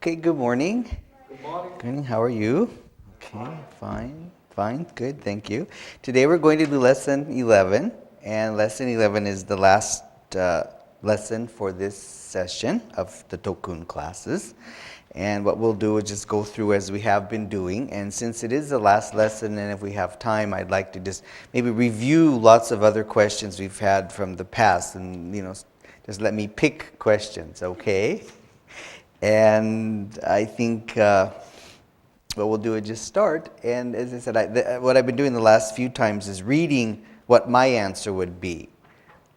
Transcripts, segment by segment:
Okay, good morning. Good morning. Good morning, how are you? Okay, fine, good, thank you. Today we're going to do lesson 11, and lesson 11 is the last lesson for this session of the Tokun classes. And what we'll do is just go through as we have been doing, and since it is the last lesson, and if we have time, I'd like to just maybe review lots of other questions we've had from the past, and just let me pick questions, okay? And I think what we'll do is just start. And as I said, what I've been doing the last few times is reading what my answer would be.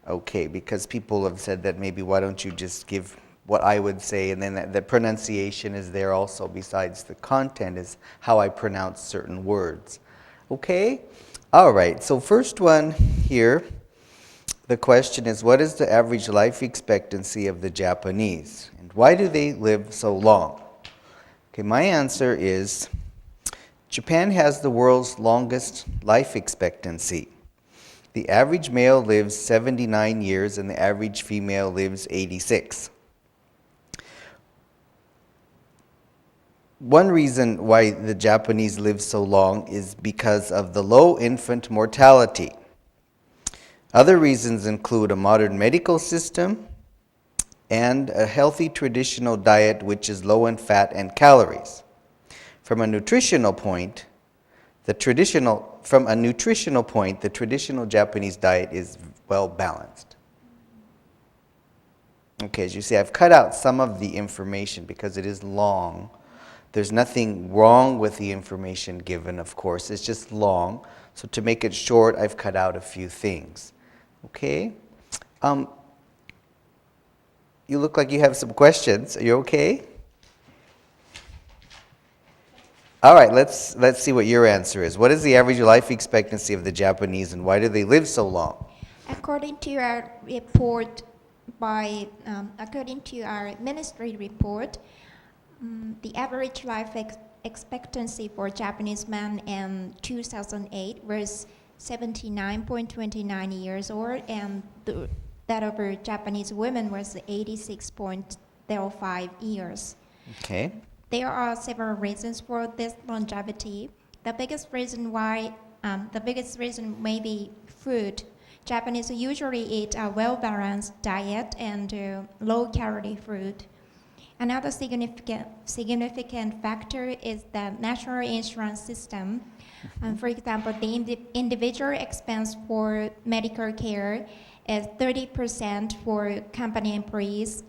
Okay, because people have said that maybe why don't you just give what I would say, and then the pronunciation is there also besides the content is how I pronounce certain words. Okay? All right, so first one here, the question is, what is the average life expectancy of the Japanese? And why do they live so long? Okay, my answer is, Japan has the world's longest life expectancy. The average male lives 79 years and the average female lives 86. One reason why the Japanese live so long is because of the low infant mortality. Other reasons include a modern medical system and a healthy traditional diet which is low in fat and calories. From a nutritional point, the traditional Japanese diet is well balanced. Okay, as you see, I've cut out some of the information because it is long. There's nothing wrong with the information given, of course. It's just long. So to make it short, I've cut out a few things. Okay? You look like you have some questions. Are you okay? All right, let's see what your answer is. What is the average life expectancy of the Japanese, and why do they live so long? According to our ministry report, the average life expectancy for Japanese men in 2008 was 79.29 years old, and that of Japanese women was 86.05 years. Okay. There are several reasons for this longevity. The biggest reason may be food. Japanese usually eat a well-balanced diet and low-calorie food. Another significant factor is the national insurance system. For example, the individual expense for medical care is 30% for company employees.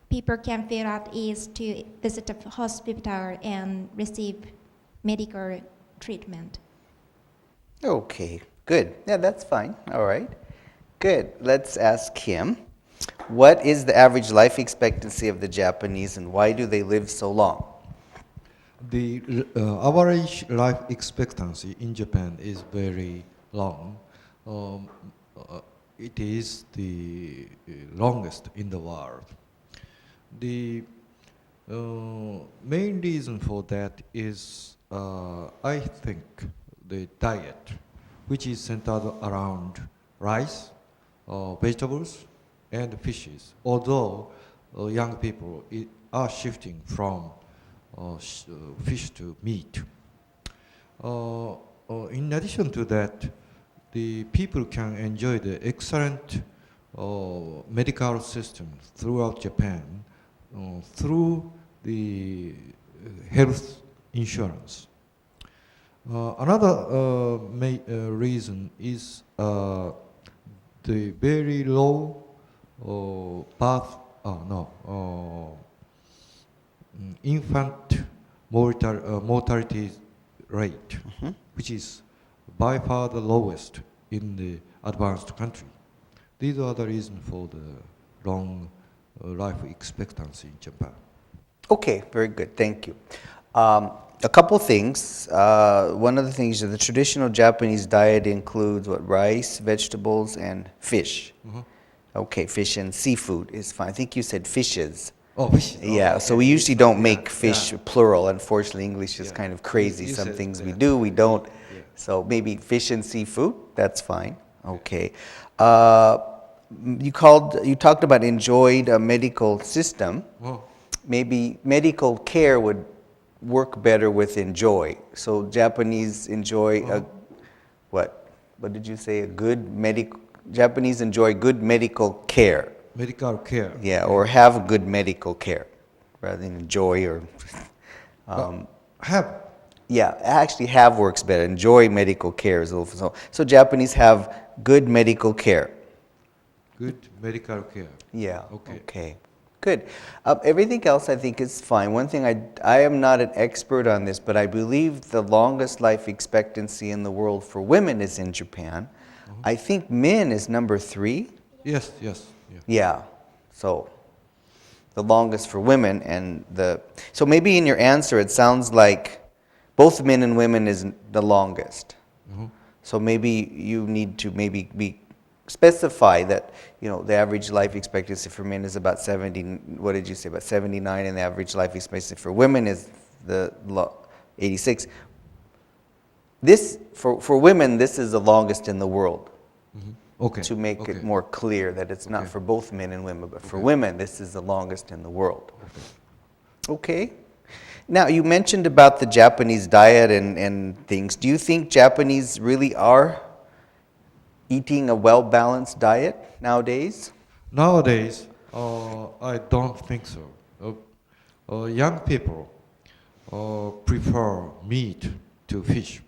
People can feel at ease to visit a hospital and receive medical treatment. Okay, good. Yeah, that's fine. All right. Good. Let's ask him. What is the average life expectancy of the Japanese, and why do they live so long? The average life expectancy in Japan is very long. It is the longest in the world. The main reason for that is, I think, the diet, which is centered around rice, vegetables, and fishes. Although young people are shifting from fish to meat. In addition to that, the people can enjoy the excellent medical system throughout Japan through the health insurance. Another reason is the very low infant mortality rate, which is by far the lowest in the advanced country. These are the reasons for the long life expectancy in Japan. Okay, very good. Thank you. A couple things. One of the things is the traditional Japanese diet includes rice, vegetables, and fish. Okay, fish and seafood is fine. I think you said fishes. Oh, fish. Yeah, okay. so we usually don't make fish plural. Unfortunately, English is kind of crazy. You Some said, things we do, we don't. Yeah. So maybe fish and seafood, that's fine. Okay. You talked about enjoyed a medical system. maybe medical care would work better with enjoy. So Japanese enjoy what did you say? Japanese enjoy good medical care. Medical care. Yeah, or have good medical care rather than enjoy or. Have. Yeah, actually have works better. Enjoy medical care is a little so Japanese have good medical care. Good medical care. Yeah. Okay. Good. Everything else I think is fine. One thing I am not an expert on this, but I believe the longest life expectancy in the world for women is in Japan. I think men is number 3. Yes. Yeah. So the longest for women so maybe in your answer it sounds like both men and women is the longest. So maybe you need to specify that, the average life expectancy for men is about 70, what did you say, about 79, and the average life expectancy for women is 86. This, for women, this is the longest in the world. Okay. To make it more clear that it's not for both men and women, but for women, this is the longest in the world. Okay. Now, you mentioned about the Japanese diet and things. Do you think Japanese really are eating a well-balanced diet nowadays? Nowadays, I don't think so. Young people prefer meat to fish.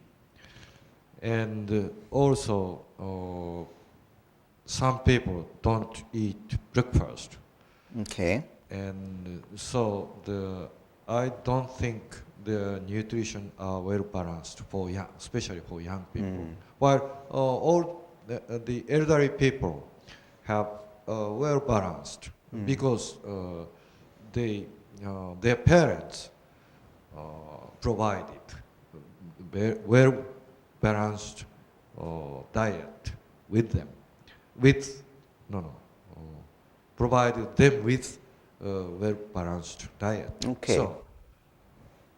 And also, some people don't eat breakfast. Okay. And so I don't think the nutrition are well balanced for especially for young people. While all the elderly people have well balanced because their parents provided well balanced diet with them. Provided them with well-balanced diet. Okay. So,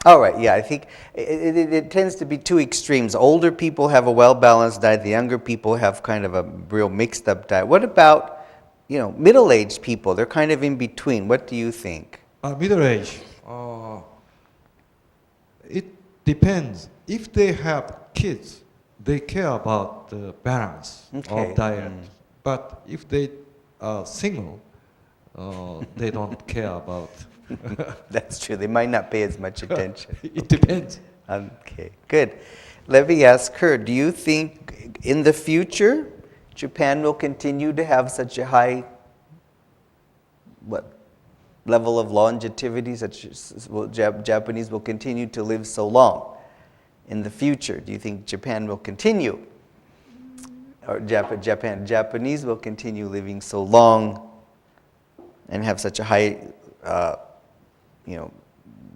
all right, yeah, I think it tends to be two extremes. Older people have a well-balanced diet. The younger people have kind of a real mixed-up diet. What about, middle-aged people? They're kind of in between. What do you think? Middle age, it depends. If they have kids, they care about the balance of diet. But if they are single, they don't care about. That's true. They might not pay as much attention. It depends. Okay, good. Let me ask her, do you think in the future Japan will continue to have such a high level of longevity, Japanese will continue to live so long in the future? Do you think Japan will continue? Or Japanese will continue living so long and have such a high,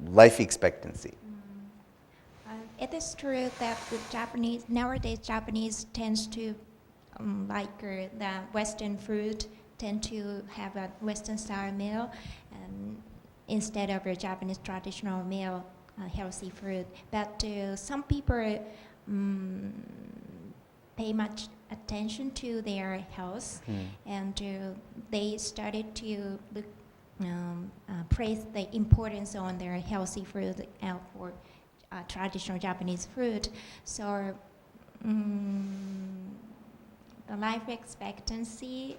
life expectancy? It is true that nowadays Japanese tends to like the Western food, tend to have a Western style meal instead of a Japanese traditional meal, healthy food. But some people pay much attention to their health, and they started to place the importance on their healthy food for traditional Japanese food. So the life expectancy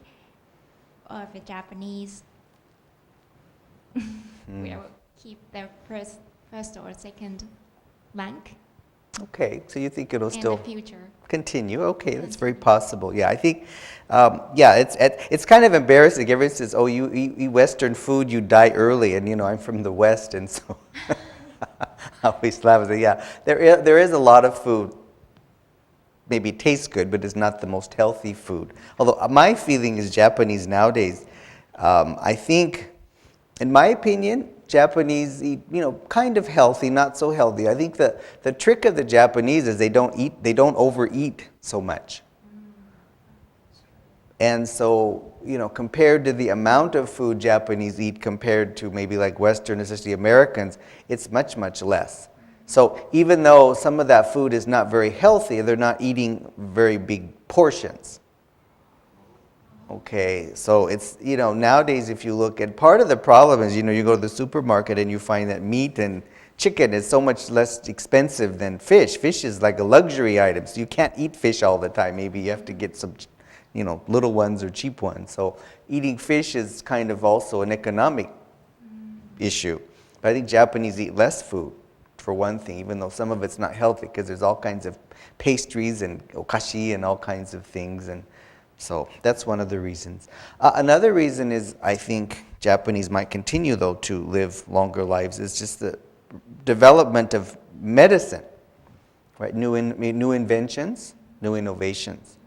of a Japanese will keep the first or second rank. Okay, so you think it'll in still the future. continue? Okay, that's very possible. Yeah, I think, it's kind of embarrassing. Everyone says, "Oh, you eat Western food, you die early," and I'm from the West, and so I always laugh and say, "Yeah, there is a lot of food. Maybe it tastes good, but it's not the most healthy food." Although my feeling is Japanese nowadays, I think, in my opinion, Japanese eat, kind of healthy, not so healthy. I think the trick of the Japanese is they don't overeat so much. And so, compared to the amount of food Japanese eat compared to maybe like Western, especially Americans, it's much, much less. So even though some of that food is not very healthy, they're not eating very big portions. Okay, so it's, nowadays if you look at, part of the problem is, you go to the supermarket and you find that meat and chicken is so much less expensive than fish. Fish is like a luxury item, so you can't eat fish all the time. Maybe you have to get some, little ones or cheap ones. So eating fish is kind of also an economic issue. But I think Japanese eat less food, for one thing, even though some of it's not healthy, because there's all kinds of pastries and okashi and all kinds of things. And so that's one of the reasons. Another reason is, I think Japanese might continue, though, to live longer lives, is just the development of medicine, right? New inventions, new innovations.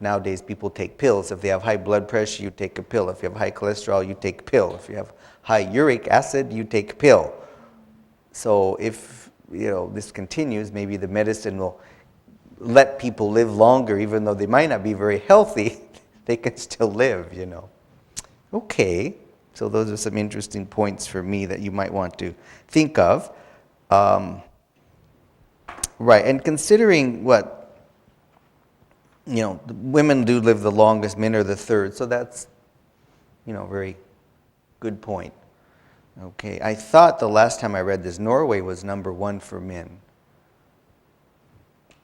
Nowadays people take pills. If they have high blood pressure, you take a pill. If you have high cholesterol, you take a pill. If you have high uric acid, you take a pill. So if this continues, maybe the medicine will let people live longer, even though they might not be very healthy. They can still live. Okay. So those are some interesting points for me that you might want to think of. Right, and considering what, women do live the longest, men are the third, so that's, very good point. Okay, I thought the last time I read this, Norway was number 1 for men.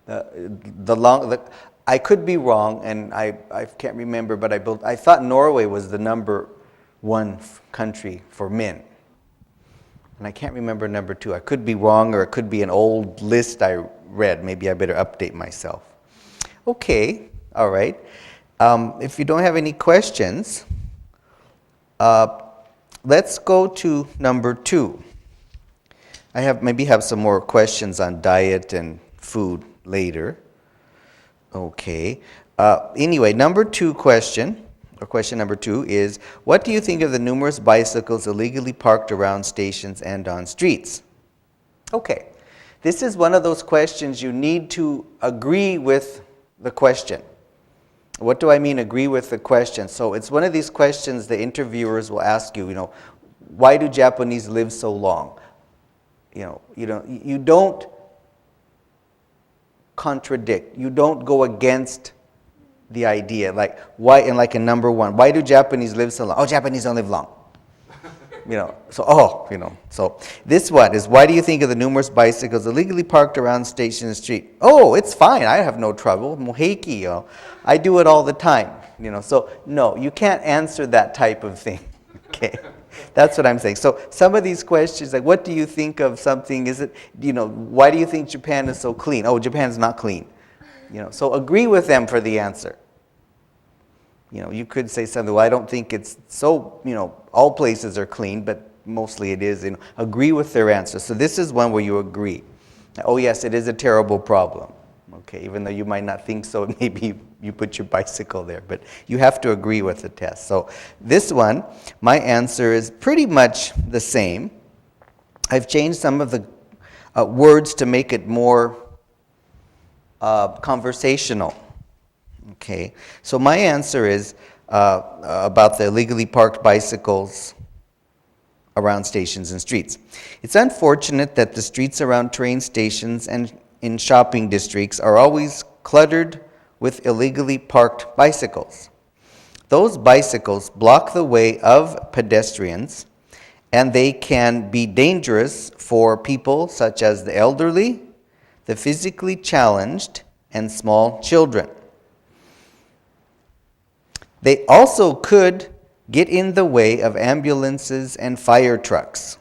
I could be wrong, and I can't remember, but I thought Norway was the number 1 country for men. And I can't remember number 2. I could be wrong, or it could be an old list I read. Maybe I better update myself. Okay, all right. If you don't have any questions, let's go to number 2. I maybe have some more questions on diet and food later. Okay. Anyway, question number 2 is, what do you think of the numerous bicycles illegally parked around stations and on streets? Okay. This is one of those questions you need to agree with the question. What do I mean agree with the question? So it's one of these questions the interviewers will ask you, why do Japanese live so long? You don't contradict. You don't go against the idea. Like, why, and like in number 1, why do Japanese live so long? Oh, Japanese don't live long. So this one is, why do you think of the numerous bicycles illegally parked around station and street? Oh, it's fine. I have no trouble. Moheiki, I do it all the time. So no, you can't answer that type of thing. Okay. That's what I'm saying. So some of these questions, like, what do you think of something? Is it, why do you think Japan is so clean? Oh, Japan's not clean. So agree with them for the answer. You could say something, well, I don't think it's so, all places are clean, but mostly it is. Agree with their answer. So this is one where you agree. Oh, yes, it is a terrible problem. Okay, even though you might not think so, maybe you put your bicycle there, but you have to agree with the test. So this one, my answer is pretty much the same. I've changed some of the words to make it more conversational. Okay, so my answer is about the illegally parked bicycles around stations and streets. It's unfortunate that the streets around train stations and in shopping districts are always cluttered with illegally parked bicycles. Those bicycles block the way of pedestrians, and they can be dangerous for people such as the elderly, the physically challenged, and small children. They also could get in the way of ambulances and fire trucks.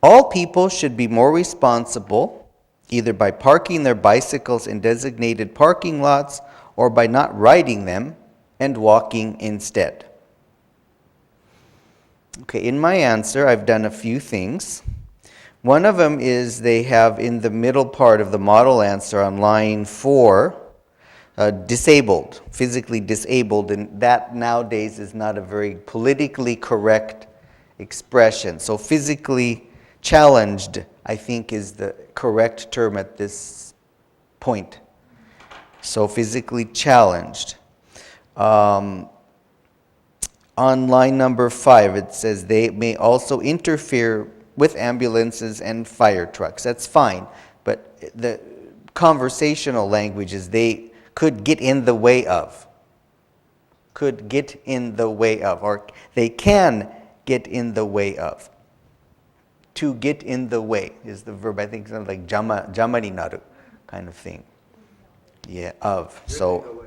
All people should be more responsible, either by parking their bicycles in designated parking lots or by not riding them and walking instead. Okay, in my answer, I've done a few things. One of them is they have in the middle part of the model answer on line 4, disabled, physically disabled, and that nowadays is not a very politically correct expression. So physically challenged, I think, is the correct term at this point. So physically challenged. On line number 5, it says they may also interfere with ambulances and fire trucks. That's fine, but the conversational language is they could get in the way of. could get in the way of, or they can get in the way of. To get in the way is the verb. I think it's like jama ni naru kind of thing. Yeah, of. So,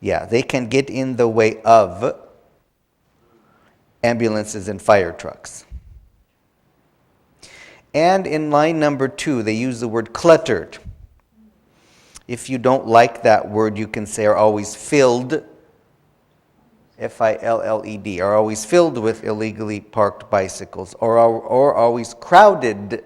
yeah, they can get in the way of ambulances and fire trucks. And in line number 2, they use the word cluttered. If you don't like that word, you can say are always filled, F-I-L-L-E-D, are always filled with illegally parked bicycles, or always crowded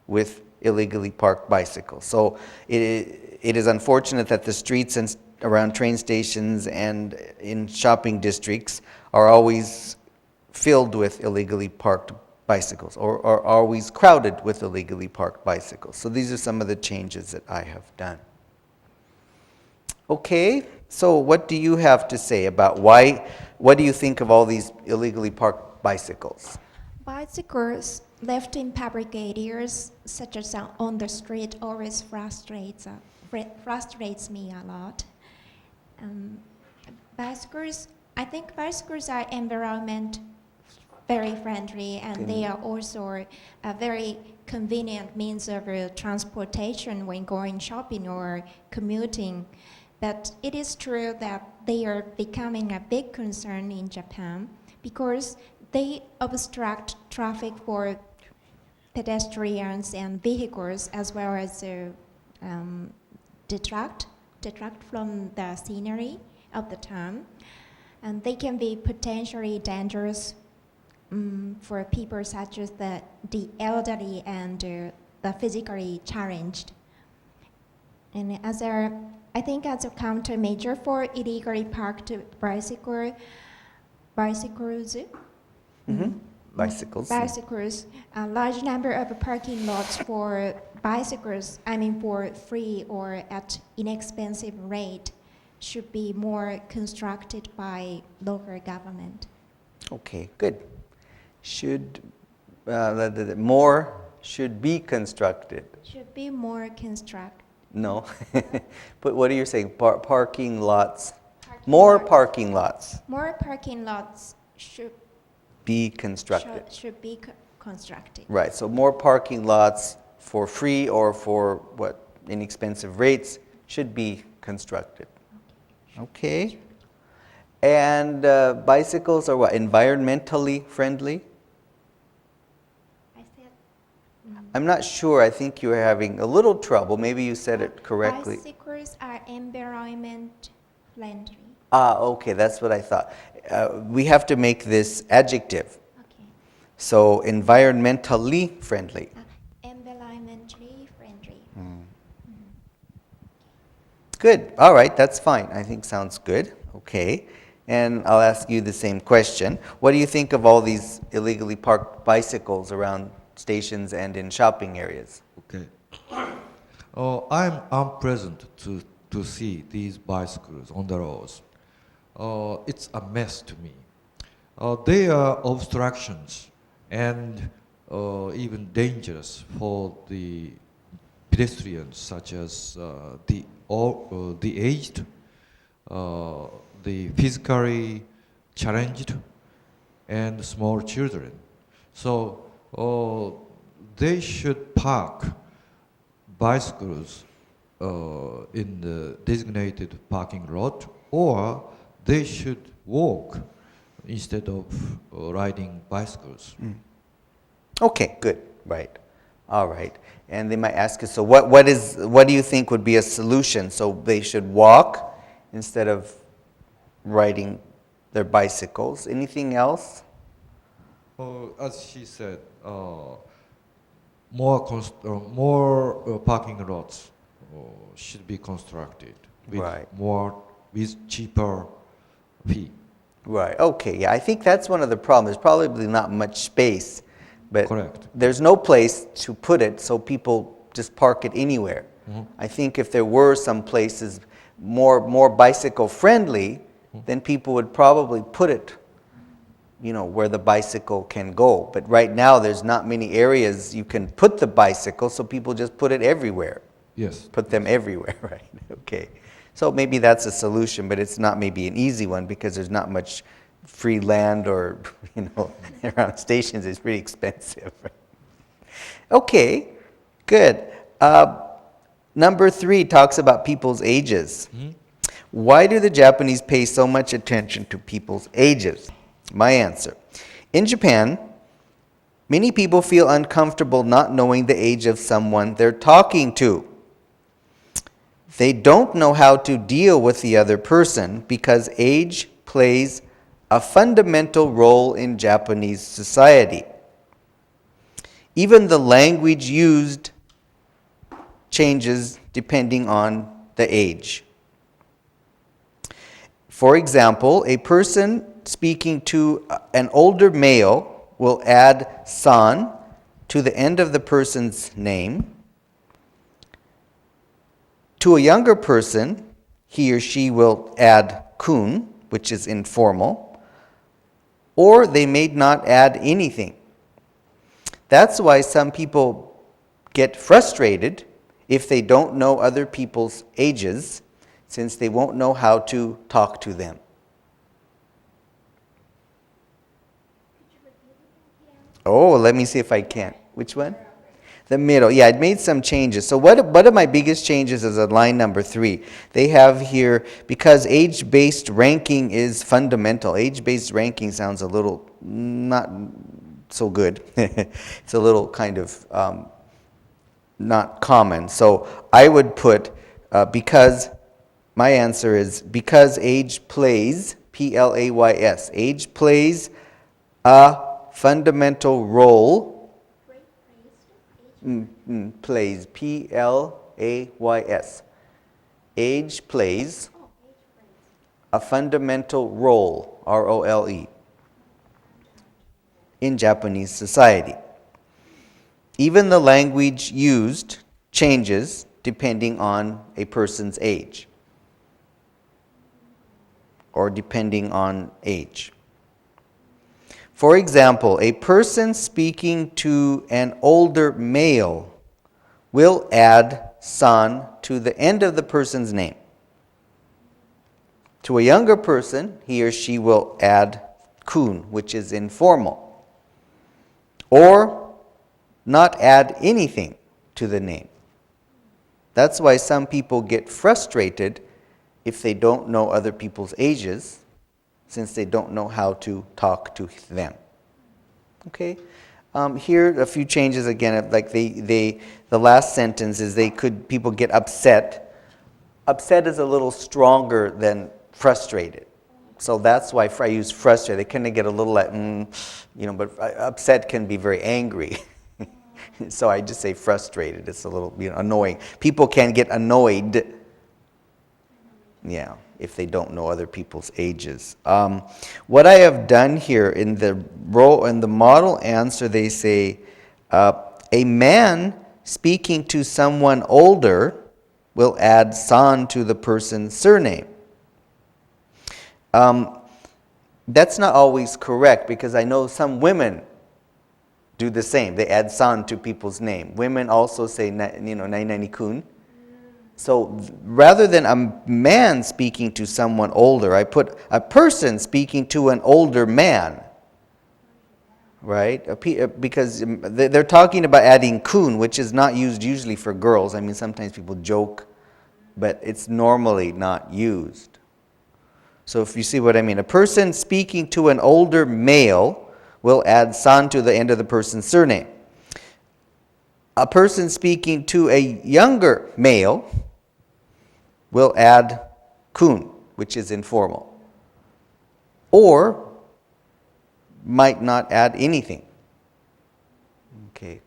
with illegally parked bicycles. So it is unfortunate that the streets and around train stations and in shopping districts are always filled with illegally parked bicycles, or are always crowded with illegally parked bicycles. So these are some of the changes that I have done. Okay, so what do you have to say about what do you think of all these illegally parked bicycles? Bicycles left in public areas, such as on the street, always frustrates me a lot. I think bicycles are environment very friendly, and they are also a very convenient means of transportation when going shopping or commuting. But it is true that they are becoming a big concern in Japan because they obstruct traffic for pedestrians and vehicles, as well as detract from the scenery of the town. And they can be potentially dangerous for people such as the elderly and the physically challenged. And I think as a countermeasure for illegally parked bicycles, a large number of parking lots for bicycles, for free or at inexpensive rate, should be more constructed by local government. Okay, good. More should be constructed. Should be more constructed. No. But what are you saying? Parking lots. More parking lots. More parking lots should be constructed. Should be constructed. Right. So more parking lots for free or for inexpensive rates should be constructed. Okay. And bicycles are what? Environmentally friendly? I'm not sure. I think you're having a little trouble. Maybe you said it correctly. Bicycles are environment friendly. Okay, that's what I thought. We have to make this adjective. Okay. So environmentally friendly. Environmentally friendly. Good. All right, that's fine. I think sounds good. Okay. And I'll ask you the same question. What do you think of all these illegally parked bicycles around stations and in shopping areas? Okay. I'm unpleasant to see these bicycles on the roads. It's a mess to me. They are obstructions and even dangerous for the pedestrians, such as the aged, the physically challenged, and small children. So they should park bicycles in the designated parking lot, or they should walk instead of riding bicycles. Okay, good. Right. All right. And they might ask us, so what do you think would be a solution? So they should walk instead of riding their bicycles. Anything else? As she said, more parking lots should be constructed with cheaper fee. Right. Okay. Yeah, I think that's one of the problems. There's probably not much space, but Correct. There's no place to put it, so people just park it anywhere. I think if there were some places more bicycle friendly, then people would probably put it, where the bicycle can go. But right now, there's not many areas you can put the bicycle, so people just put it everywhere. Yes. Put them everywhere, right? Okay. So maybe that's a solution, but it's not maybe an easy one because there's not much free land or, around stations. It's pretty expensive. Okay, good. Number 3 talks about people's ages. Why do the Japanese pay so much attention to people's ages? My answer. In Japan, many people feel uncomfortable not knowing the age of someone they're talking to. They don't know how to deal with the other person because age plays a fundamental role in Japanese society. Even the language used changes depending on the age. For example, a person speaking to an older male will add san to the end of the person's name. To a younger person, he or she will add kun, which is informal, or they may not add anything. That's why some people get frustrated if they don't know other people's ages, since they won't know how to talk to them. Oh, let me see if I can. Which one? The middle. Yeah, I made some changes. So one of my biggest changes is on line number 3. They have here, because age-based ranking is fundamental. Age-based ranking sounds a little not so good. It's a little kind of not common. So I would put because, my answer is because age plays, P-L-A-Y-S, age plays a fundamental role. Plays, P-L-A-Y-S. Age plays a fundamental role, R-O-L-E, in Japanese society. Even the language used changes depending on a person's age, or depending on age. For example, a person speaking to an older male will add san to the end of the person's name. To a younger person, he or she will add kun, which is informal, or not add anything to the name. That's why some people get frustrated if they don't know other people's ages, since they don't know how to talk to them. Okay? Here, a few changes again, like the last sentence is people get upset. Upset is a little stronger than frustrated. So that's why I use frustrated. They kind of get a little like, but upset can be very angry. So I just say frustrated. It's a little annoying. People can get annoyed. Yeah, if they don't know other people's ages. What I have done here in the model answer, they say, a man speaking to someone older will add san to the person's surname. That's not always correct because I know some women do the same. They add san to people's name. Women also say, nani-nani-kun. So rather than a man speaking to someone older, I put a person speaking to an older man, right? Because they're talking about adding kun, which is not used usually for girls. I mean, sometimes people joke, but it's normally not used. So if you see what I mean, a person speaking to an older male will add san to the end of the person's surname. A person speaking to a younger male will add kun, which is informal, or might not add anything. Okay,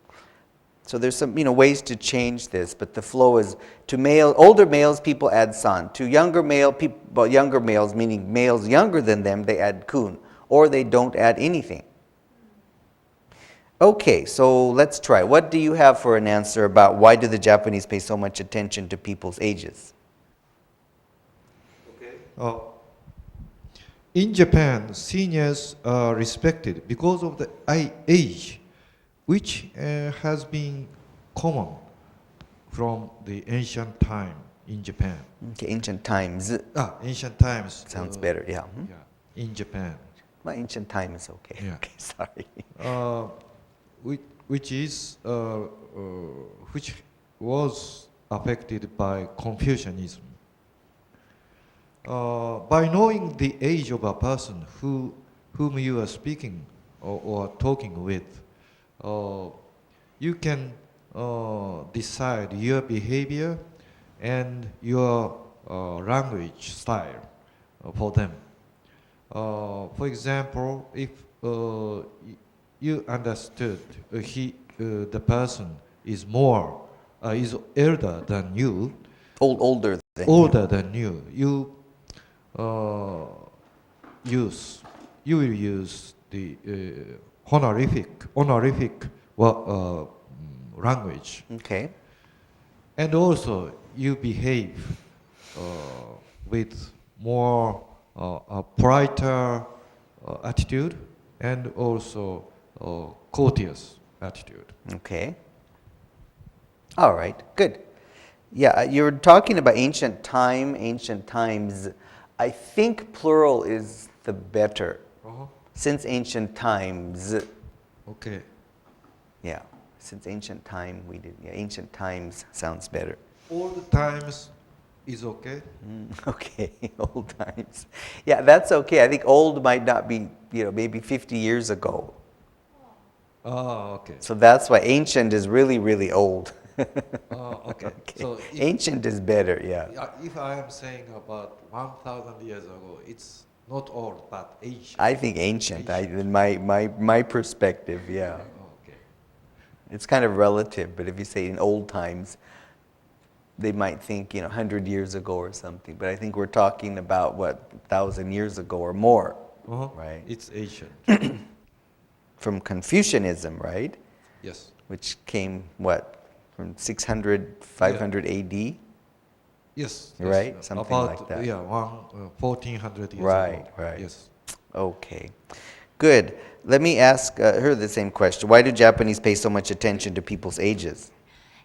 so there's some ways to change this, but the flow is to older males people add san. To younger males, meaning males younger than them, they add kun, or they don't add anything. Okay, so let's try. What do you have for an answer about why do the Japanese pay so much attention to people's ages? In Japan, seniors are respected because of the age, which has been common from the ancient time. in Japan. Okay, ancient times Ancient times. sounds better, yeah. Yeah, in Japan. Well, ancient time is okay. Yeah. Okay, sorry. Which was affected by Confucianism. By knowing the age of a person whom you are speaking or talking with, you can decide your behavior and your language style for them. For example, if you understood the person is elder than you, Older than older than you, you will use the honorific language, Okay. and also you behave with more a brighter attitude and also courteous attitude. Okay. All right, good. Yeah, you're talking about ancient time, ancient times. I think plural is the better. Since ancient times. Okay. Yeah, since ancient time we did. Yeah, ancient times sounds better. All the times is okay. Okay, old times. Yeah, that's okay. I think old might not be, maybe 50 years ago. Okay. So that's why ancient is really, really old. Okay. So ancient is better, yeah. if I am saying about 1,000 years ago, it's not old, but ancient. I think ancient. In my perspective, yeah. Okay. It's kind of relative, but if you say in old times, they might think, 100 years ago or something. But I think we're talking about, 1,000 years ago or more, right? It's ancient. From Confucianism, right? Yes. Which came, from 600, 500 AD? Yes. Right? Something about, like that. Yeah, 1,400 years Right, ago. right. Yes. Okay, good. Let me ask her the same question. Why do Japanese pay so much attention to people's ages?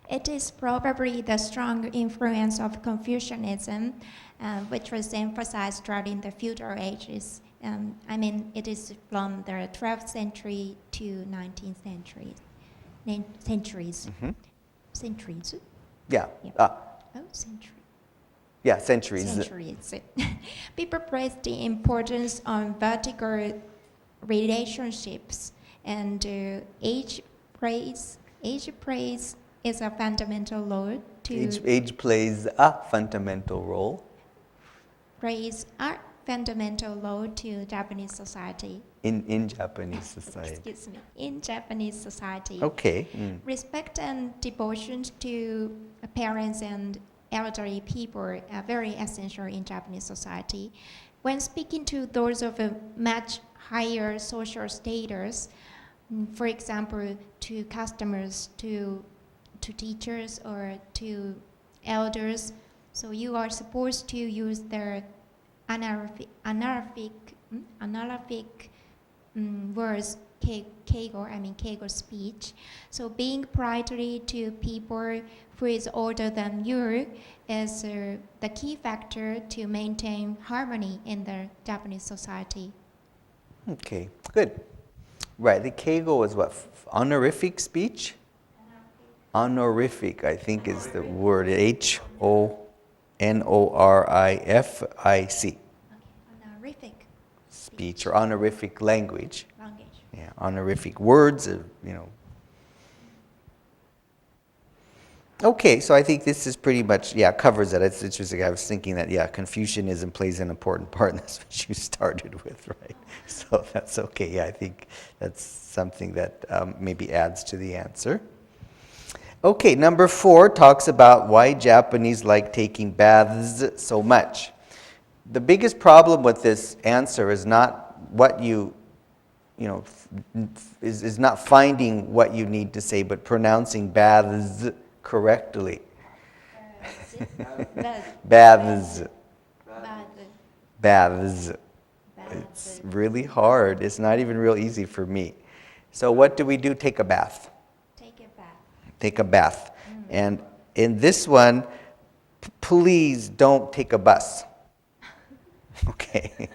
It is probably the strong influence of Confucianism, which was emphasized during the feudal ages. It is from the 12th century to 19th century. Centuries. Centuries? Yeah. Yeah. Century. Yeah, centuries. Centuries. People place the importance on vertical relationships, and age plays is a fundamental role to Age plays a fundamental role. plays a fundamental role to Japanese society. In Japanese society. Excuse me. In Japanese society. Okay. Respect and devotion to parents and elderly people are very essential in Japanese society. When speaking to those of a much higher social status, for example, to customers, to teachers, or to elders, so you are supposed to use their honorific words, keigo speech. So being politely to people who is older than you is the key factor to maintain harmony in the Japanese society. Okay, good. Right, the keigo is what? Honorific speech? Honorific, I think is the word. Honorific. Honorific Speech or honorific language. language. Yeah, honorific words, Okay, so I think this is pretty much, covers that. It's interesting. I was thinking that, Confucianism plays an important part, and that's what you started with, right? So that's okay. Yeah, I think that's something that maybe adds to the answer. Okay, number 4 talks about why Japanese like taking baths so much. The biggest problem with this answer is not what is not finding what you need to say, but pronouncing baths correctly. Baths. Baths. It's really hard. It's not even real easy for me. So what do we do? Take a bath. Take a bath. And in this one, please don't take a bus. Okay.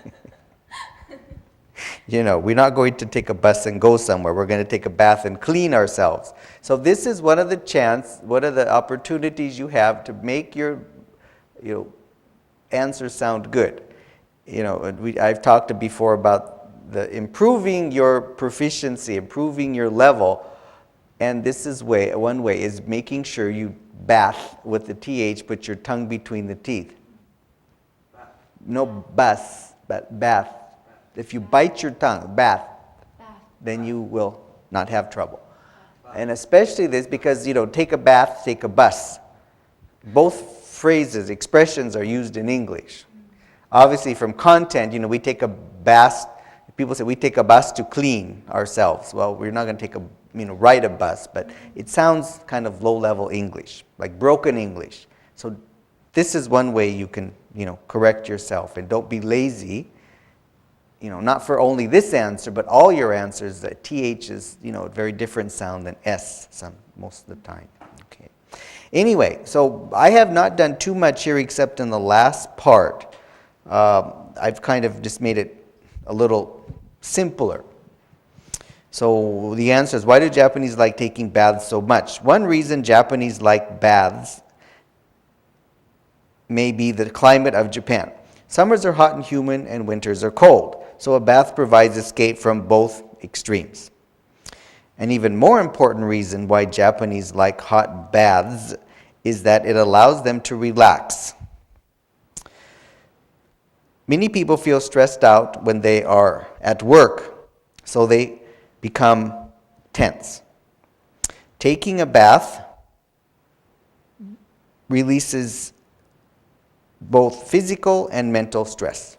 You know, we're not going to take a bus and go somewhere. We're going to take a bath and clean ourselves. So this is one of the opportunities you have to make your answers sound good. I've talked before about the improving your proficiency, improving your level, and this is one way is making sure you bath with the TH, put your tongue between the teeth. No bus, but bath. If you bite your tongue, bath, then you will not have trouble. And especially this because, take a bath, take a bus. Both phrases, expressions are used in English. Obviously from content, we take a bath, people say we take a bus to clean ourselves. Well, we're not going to ride a bus, but it sounds kind of low-level English, like broken English. So this is one way you can, correct yourself, and don't be lazy. Not for only this answer, but all your answers, the TH is, a very different sound than S most of the time. Okay. Anyway, so I have not done too much here except in the last part. I've kind of just made it a little simpler. So the answer is, why do Japanese like taking baths so much? One reason Japanese like baths may be the climate of Japan. Summers are hot and humid and winters are cold. So a bath provides escape from both extremes. An even more important reason why Japanese like hot baths is that it allows them to relax. Many people feel stressed out when they are at work, so they become tense. Taking a bath releases both physical and mental stress.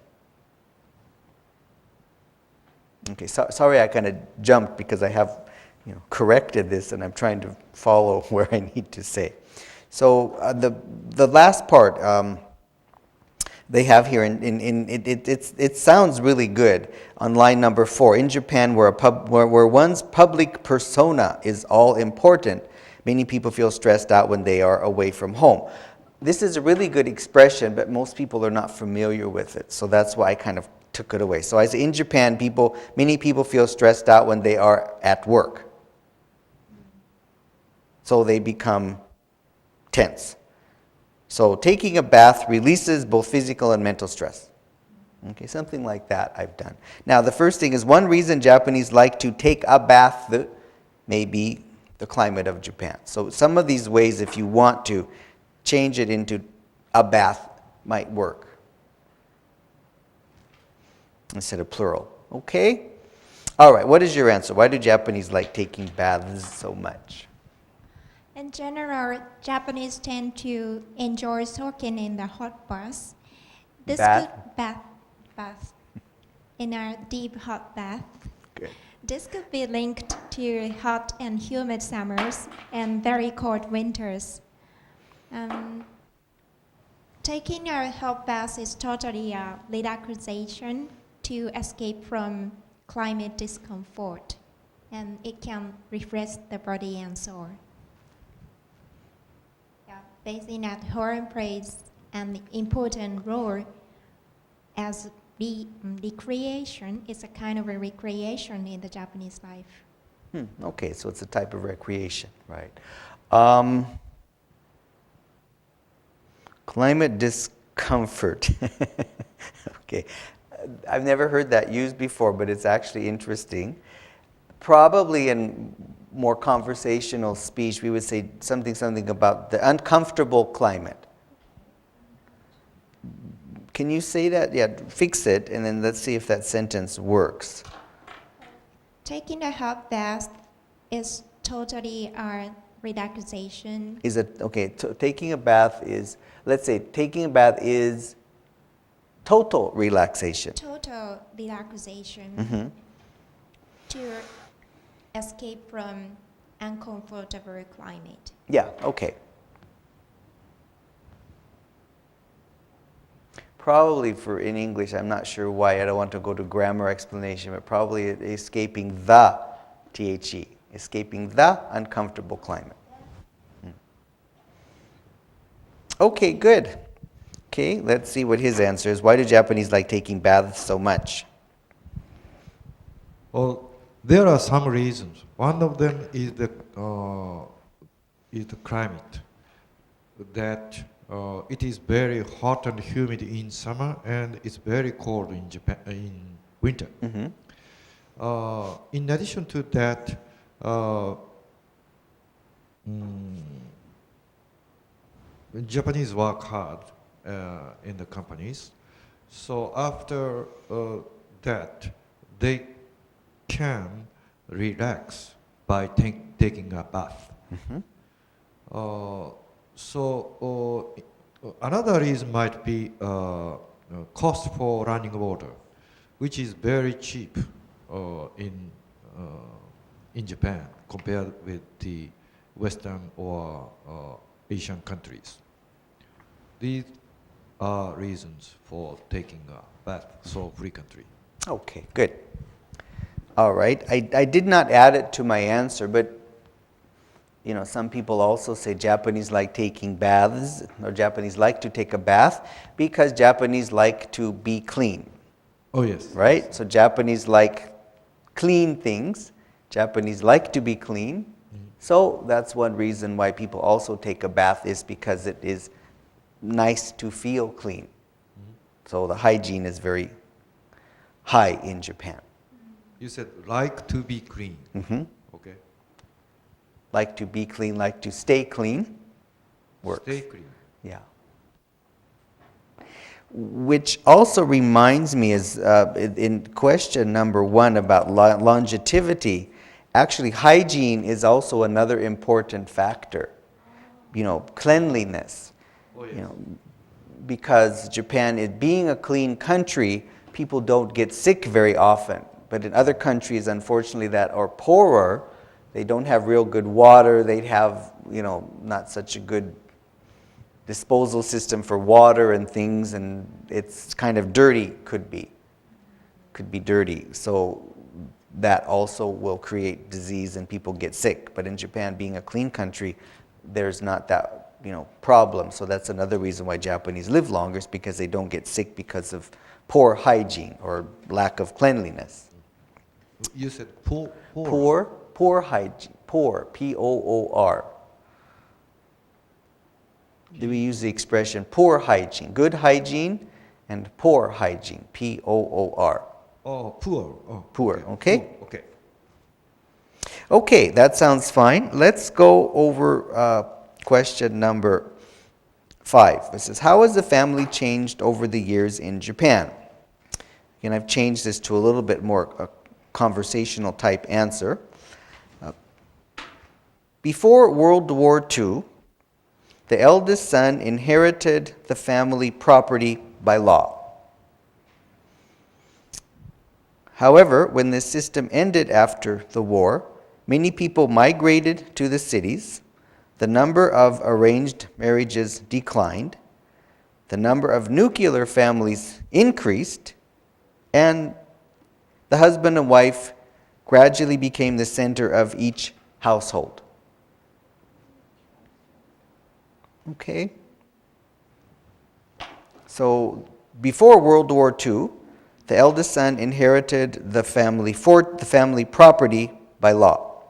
Okay, sorry I kind of jumped because I have corrected this and I'm trying to follow where I need to say. So the last part they have here, it sounds really good on line number 4. In Japan, where one's public persona is all important, many people feel stressed out when they are away from home. This is a really good expression, but most people are not familiar with it, so that's why I kind of took it away. So I say in Japan, many people feel stressed out when they are at work. So they become tense. So taking a bath releases both physical and mental stress. Okay, something like that I've done. Now the first thing is, one reason Japanese like to take a bath may be the climate of Japan. So some of these ways, if you want to change it into a bath, might work instead of plural. Okay? All right, what is your answer? Why do Japanese like taking baths so much? In general, Japanese tend to enjoy soaking in the hot bath. Bath. In a deep hot bath. Good. This could be linked to hot and humid summers and very cold winters. Taking a hot bath is totally a relaxation to escape from climate discomfort, and it can refresh the body and soul. Bathing at home plays an important role as recreation. It's a kind of a recreation in the Japanese life. Okay, so it's a type of recreation, right? Climate discomfort. Okay, I've never heard that used before, but it's actually interesting. Probably in more conversational speech, we would say something about the uncomfortable climate. Can you say that? Yeah, fix it, and then let's see if that sentence works. Taking a hot bath is totally a relaxation. Is it, okay, taking a bath is, let's say taking a bath is total relaxation. Total relaxation to escape from uncomfortable climate. Yeah, okay. Probably in English, I'm not sure why, I don't want to go to grammar explanation, but probably escaping the THE, escaping the uncomfortable climate. Okay, good. Okay, let's see what his answer is. Why do Japanese like taking baths so much? Well, there are some reasons. One of them is the climate. That it is very hot and humid in summer, and it's very cold in Japan in winter. Mm-hmm. In addition to that, Japanese work hard in the companies. So after that, they can relax by taking a bath. Mm-hmm. Another reason might be cost for running water, which is very cheap in Japan compared with the Western or Asian countries. These are reasons for taking a bath so frequently. Okay, good. All right. I did not add it to my answer, but you know, some people also say Japanese like taking baths, or Japanese like to take a bath because Japanese like to be clean. Oh, yes. Right? So Japanese like clean things. Japanese like to be clean. Mm-hmm. So that's one reason why people also take a bath, is because it is nice to feel clean. Mm-hmm. So the hygiene is very high in Japan. You said like to be clean. Mm-hmm. Okay. Like to be clean, like to stay clean. Works. Stay clean. Yeah. Which also reminds me, is in question number 1 about longevity, actually hygiene is also another important factor. You know, cleanliness. Oh, yes. You know, because Japan, it being a clean country, people don't get sick very often. But in other countries, unfortunately, that are poorer, they don't have real good water. They have, you know, not such a good disposal system for water and things, and it's kind of dirty, could be dirty. So that also will create disease and people get sick. But in Japan, being a clean country, there's not that, you know, problem. So that's another reason why Japanese live longer, is because they don't get sick because of poor hygiene or lack of cleanliness. You said poor. Poor hygiene. Poor, P-O-O-R. Do we use the expression poor hygiene? Good hygiene and poor hygiene, P-O-O-R. Oh, poor. Oh, Poor, okay? Poor. Okay. Okay, that sounds fine. Let's go over question number 5. It says, how has the family changed over the years in Japan? Again, I've changed this to a little bit more conversational type answer. Before World War II, the eldest son inherited the family property by law. However, when this system ended after the war, many people migrated to the cities, the number of arranged marriages declined, the number of nuclear families increased, and the husband and wife gradually became the center of each household. Okay? So, before World War II, the eldest son inherited the family property by law.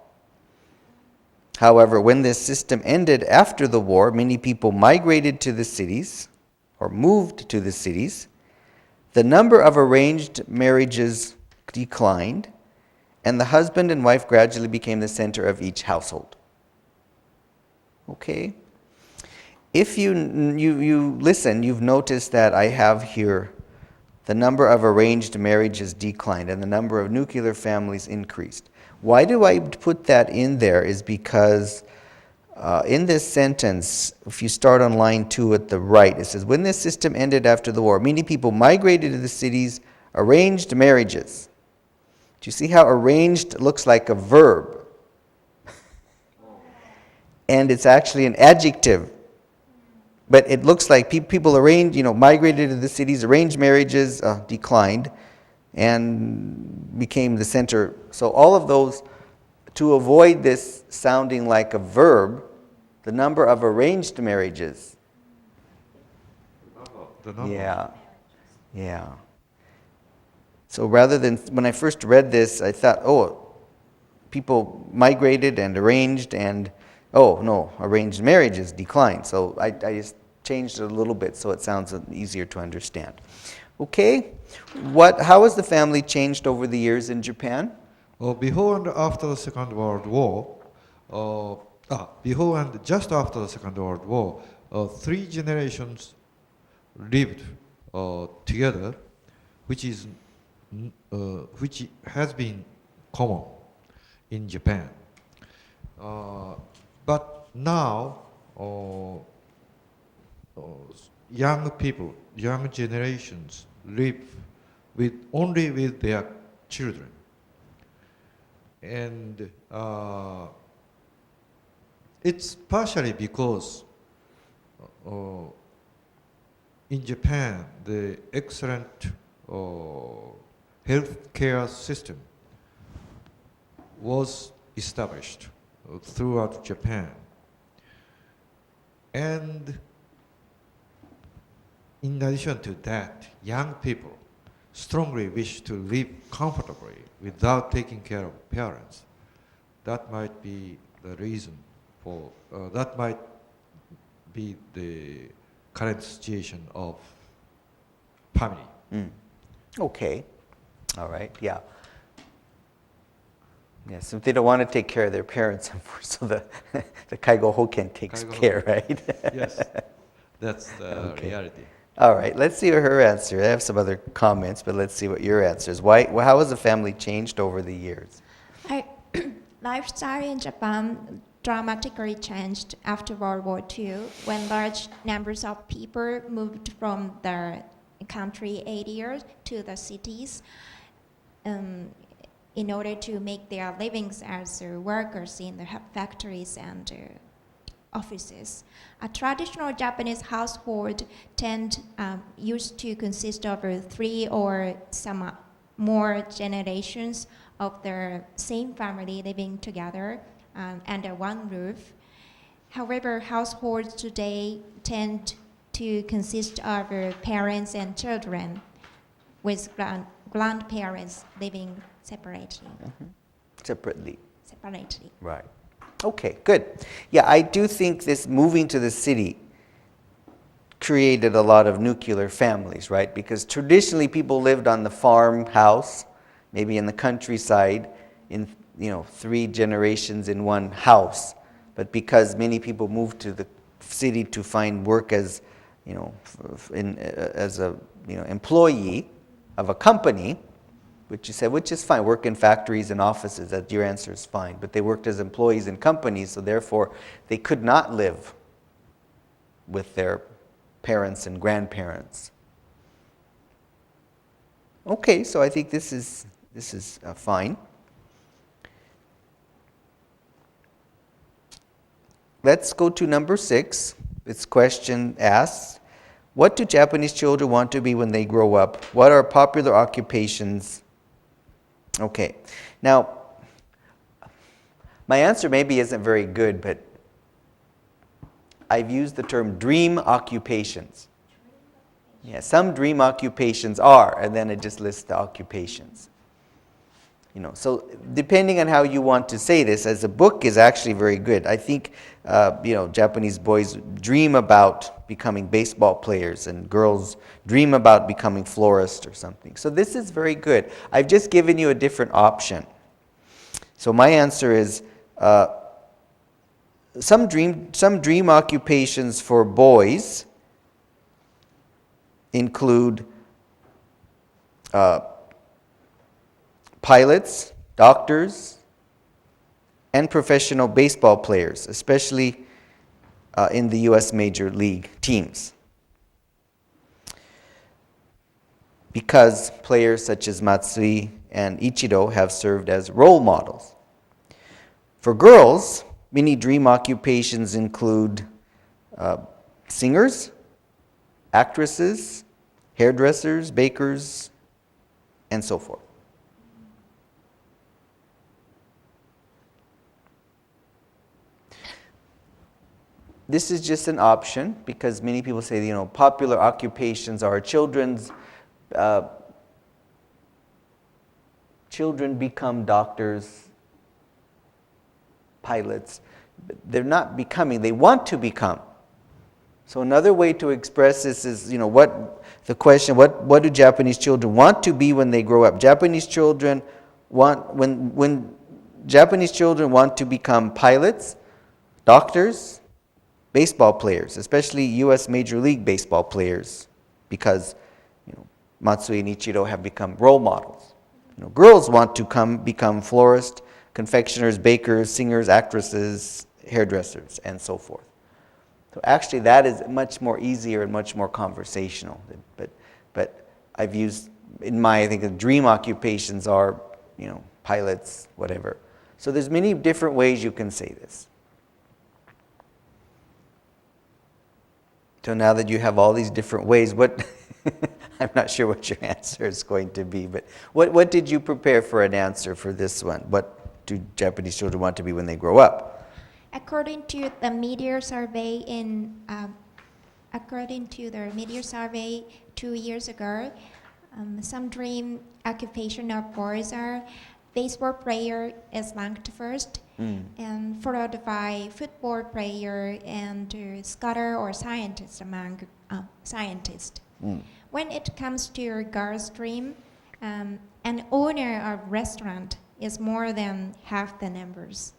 However, when this system ended after the war, many people migrated to the cities, or moved to the cities. The number of arranged marriages declined, and the husband and wife gradually became the center of each household. Okay? If you listen, you've noticed that I have here the number of arranged marriages declined and the number of nuclear families increased. Why do I put that in there is because in this sentence, if you start on line 2 at the right, it says, when this system ended after the war, many people migrated to the cities, arranged marriages. Do you see how arranged looks like a verb? And it's actually an adjective. But it looks like people arranged, migrated to the cities, arranged marriages declined, and became the center. So all of those, to avoid this sounding like a verb, the number of arranged marriages the number. Yeah. Yeah. So rather than, when I first read this, I thought, oh, people migrated and arranged, and oh, no, arranged marriages declined. So I just changed it a little bit so it sounds easier to understand. Okay, how has the family changed over the years in Japan? Before and after the Second World War, before and just after the Second World War, 3 generations lived together, which has been common in Japan. But now, young people, young generations live only with their children. And it's partially because in Japan, the excellent healthcare system was established throughout Japan. And in addition to that, young people strongly wish to live comfortably without taking care of parents. That might be the reason for, that might be the current situation of family. Okay. All right. Yeah. Yeah, so they don't want to take care of their parents, so the Kaigo Hoken takes care, right? Yes, that's the reality. All right, let's see her answer. I have some other comments, but let's see what your answer is. How has the family changed over the years? Lifestyle in Japan dramatically changed after World War II, when large numbers of people moved from the country areas to the cities in order to make their livings as workers in the factories and offices. A traditional Japanese household used to consist of 3 or some more generations of the same family living together under one roof. However, households today tend to consist of parents and children, with grandparents living separately. Separately. Separately. Right. Okay, good. Yeah, I do think this moving to the city created a lot of nuclear families, right? Because traditionally people lived on the farmhouse, maybe in the countryside, in 3 generations in one house. But because many people moved to the city to find work as as a employee of a company, which is fine. Work in factories and offices, that your answer is fine. But they worked as employees in companies, so therefore they could not live with their parents and grandparents. Okay, so I think this is fine. Let's go to number 6. This question asks, what do Japanese children want to be when they grow up? What are popular occupations? Okay, now, my answer maybe isn't very good, but I've used the term dream occupations. Yeah, some dream occupations are, and then it just lists the occupations. So depending on how you want to say this, as a book is actually very good. I think, Japanese boys dream about becoming baseball players, and girls dream about becoming florists or something. So this is very good. I've just given you a different option. So my answer is some dream occupations for boys include pilots, doctors, and professional baseball players, especially in the U.S. Major League teams. Because players such as Matsui and Ichiro have served as role models. For girls, many dream occupations include singers, actresses, hairdressers, bakers, and so forth. this is just an option because many people say, popular occupations are children become doctors, pilots. They're not becoming, they want to become. So another way to express this is, what do Japanese children want to be when they grow up? Japanese children when Japanese children want to become pilots, doctors, baseball players, especially U.S. Major League Baseball players, because Matsui and Ichiro have become role models. Girls want to become florists, confectioners, bakers, singers, actresses, hairdressers, and so forth. So actually that is much more easier and much more conversational. But I've used, I think the dream occupations are, pilots, whatever. So there's many different ways you can say this. So now that you have all these different ways, I'm not sure what your answer is going to be, but what did you prepare for an answer for this one? What do Japanese children want to be when they grow up? According to the media survey 2 years ago, some dream occupation of boys are baseball player is ranked first, and followed by football player and scholar or scientist among scientists. When it comes to girls' dream, an owner of restaurant is more than half the numbers.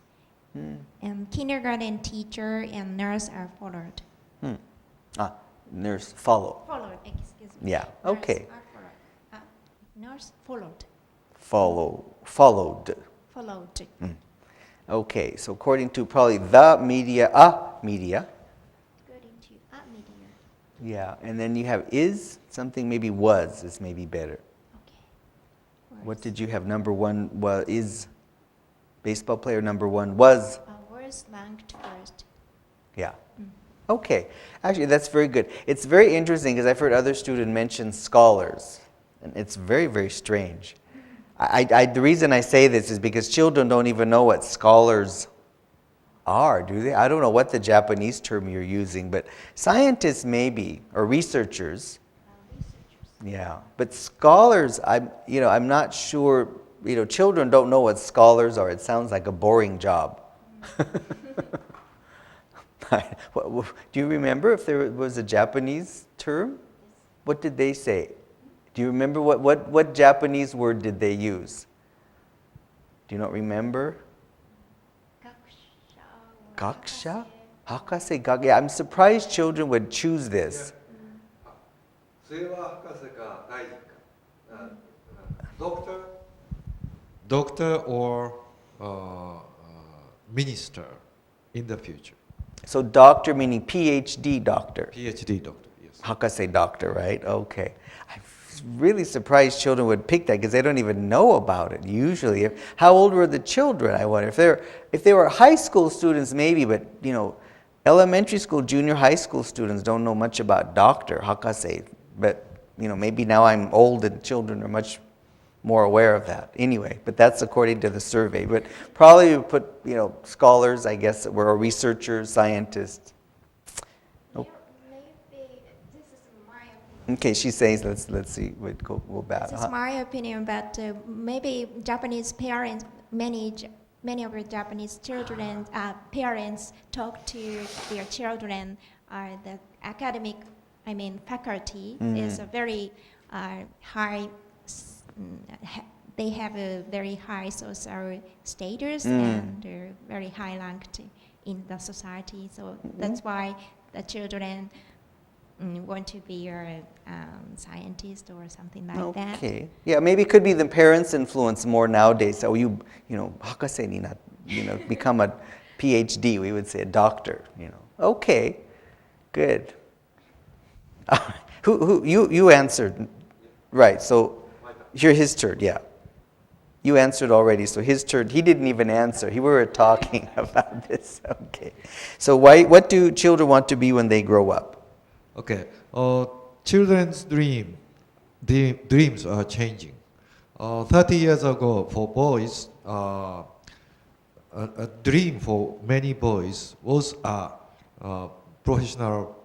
And kindergarten teacher and nurse are followed. Nurse followed. Followed, excuse me. Yeah, okay. Nurse followed. Followed. Followed. Okay, so according to probably the media, media. According to media. Yeah, and then you have is, something maybe was is maybe better. Okay. What did you have? Number one is baseball player. Number one was. Was ranked first. Yeah. Okay. Actually, that's very good. It's very interesting because I've heard other students mention scholars, and it's very, very strange. The reason I say this is because children don't even know what scholars are, do they? I don't know what the Japanese term you're using, but scientists maybe, or researchers. Yeah, but scholars, I'm not sure. Children don't know what scholars are. It sounds like a boring job. Do you remember if there was a Japanese term? What did they say? Do you remember what Japanese word did they use? Do you not remember? Gakusha? Hakase? Yeah, I'm surprised children would choose this. Doctor or minister in the future. So doctor meaning PhD doctor. PhD doctor, yes. Hakase doctor, right? Okay. I'm really surprised children would pick that because they don't even know about it usually. How old were the children, I wonder? If they were high school students maybe, but elementary school, junior high school students don't know much about doctor, Hakase. But maybe now I'm old and children are much more aware of that. Anyway, but that's according to the survey. But probably we put, scholars, I guess, were researchers, scientists. Maybe this is my opinion. Okay, she says, let's see, go back. This is my opinion, but maybe Japanese parents, many of the Japanese children, parents talk to their children. The academic, faculty is a very high. They have a very high social status and they're very high ranked in the society. So that's why the children want to be a scientist or something like that. Okay. Yeah, maybe it could be the parents' influence more nowadays. So hakase ni na, become a PhD, we would say a doctor, Okay, good. You answered. Right, so his turn, yeah. You answered already, so his turn. He didn't even answer. We were talking about this. Okay. So what do children want to be when they grow up? Okay. Children's dreams are changing. 30 years ago, for boys, a dream for many boys was a professional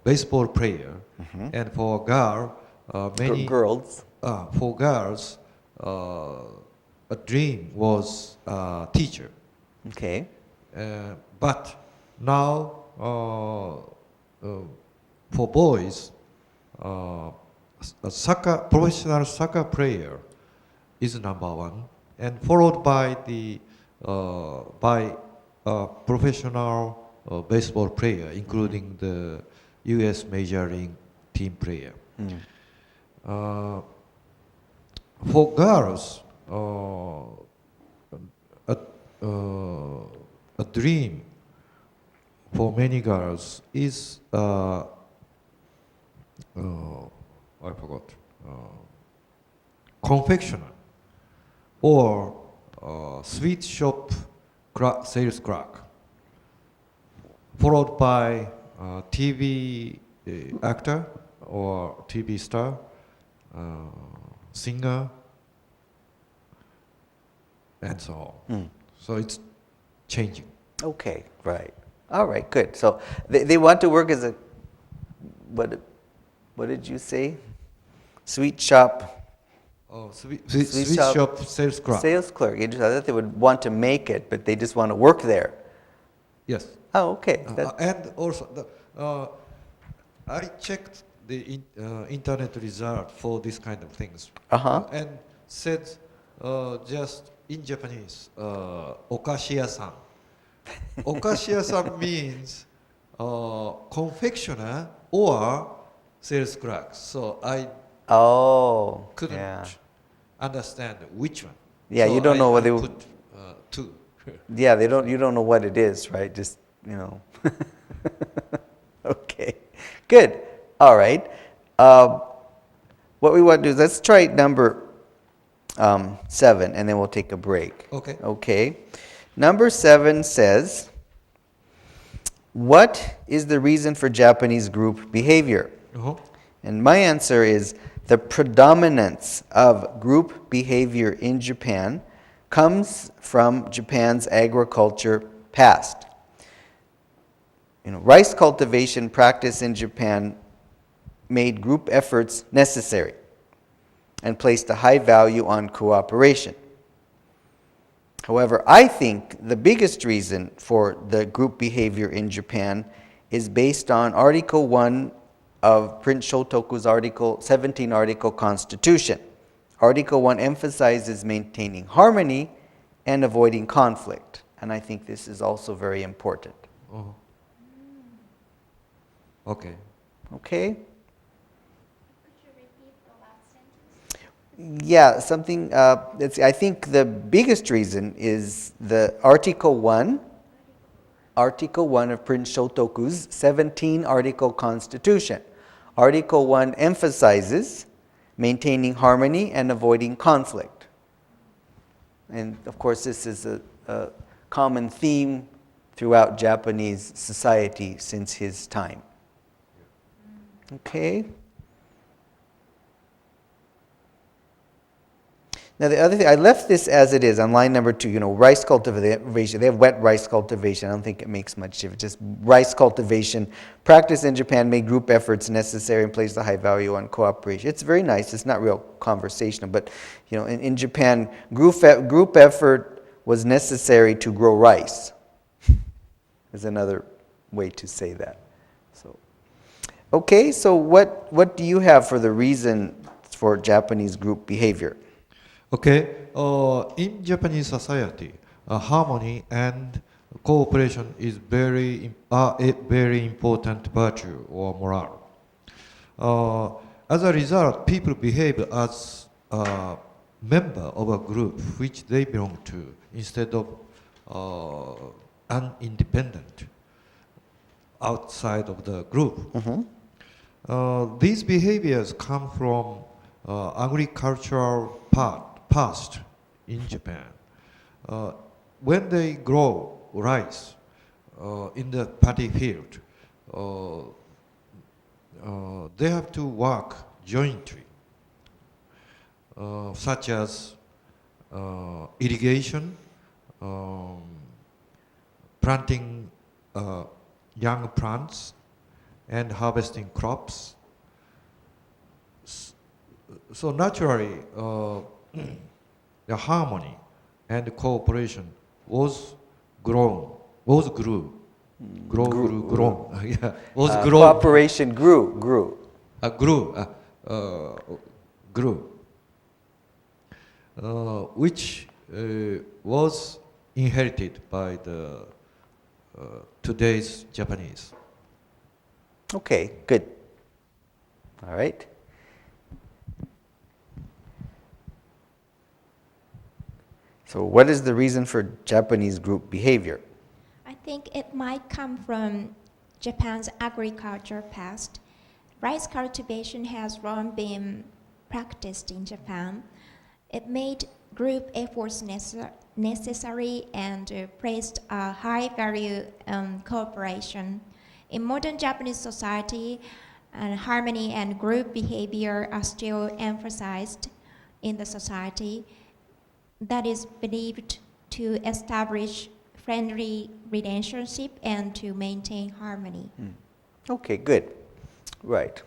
baseball player, and for a girl, many Girls. for girls, a dream was teacher. Okay. But now, for boys, a professional soccer player is number one, and followed by a professional baseball player, including the U.S. Major League team player. For girls, a dream for many girls is I forgot, confectioner or sweet shop sales clerk, followed by TV actor or TV star, singer, and so on. So it's changing. Okay, right. All right, good. So they want to work as a, what did you say? Sweet shop. Sweet Sweet shop sales clerk. Sales clerk. I thought they would want to make it, but they just want to work there. Yes. Oh, okay. And also, I checked the internet result for this kind of things. And said just in Japanese, okashiya-san. Okashiya-san means confectioner or sales clerk. So I couldn't understand which one. Yeah, so you don't know I whether put two. Yeah, you don't know what it is, right? Just, you know. Okay, good. All right. What we want to do is let's try number 7, and then we'll take a break. Okay. Okay. Number 7 says, what is the reason for Japanese group behavior? And my answer is the predominance of group behavior in Japan comes from Japan's agriculture past. Rice cultivation practice in Japan made group efforts necessary and placed a high value on cooperation. However, I think the biggest reason for the group behavior in Japan is based on Article 1 of Prince Shotoku's Article 17 Article Constitution. Article 1 emphasizes maintaining harmony and avoiding conflict. And I think this is also very important. Okay. Okay? Yeah, something, I think the biggest reason is the Article 1 of Prince Shotoku's 17 Article Constitution. Article 1 emphasizes maintaining harmony and avoiding conflict. And of course, this is a common theme throughout Japanese society since his time. Okay? Now the other thing, I left this as it is on line number 2, rice cultivation. They have wet rice cultivation. I don't think it makes much difference. Just rice cultivation. Practice in Japan made group efforts necessary and placed a high value on cooperation. It's very nice. It's not real conversational, but in Japan, group effort was necessary to grow rice. Is another way to say that. So, okay, so what do you have for the reason for Japanese group behavior? Okay, in Japanese society, harmony and cooperation is a very important virtue or morale. As a result, people behave as a member of a group which they belong to instead of an independent outside of the group. These behaviors come from agricultural past in Japan. When they grow rice in the paddy field, they have to work jointly, such as irrigation, planting young plants and harvesting crops. So naturally, the harmony and cooperation was grown, grew. Yeah, was grown. Cooperation grew. Grew, which was inherited by the today's Japanese. Okay, good. All right. So what is the reason for Japanese group behavior? I think it might come from Japan's agriculture past. Rice cultivation has long been practiced in Japan. It made group efforts necessary and placed a high value on cooperation. In modern Japanese society, harmony and group behavior are still emphasized in the society. That is believed to establish friendly relationship and to maintain harmony. Okay, good. Right,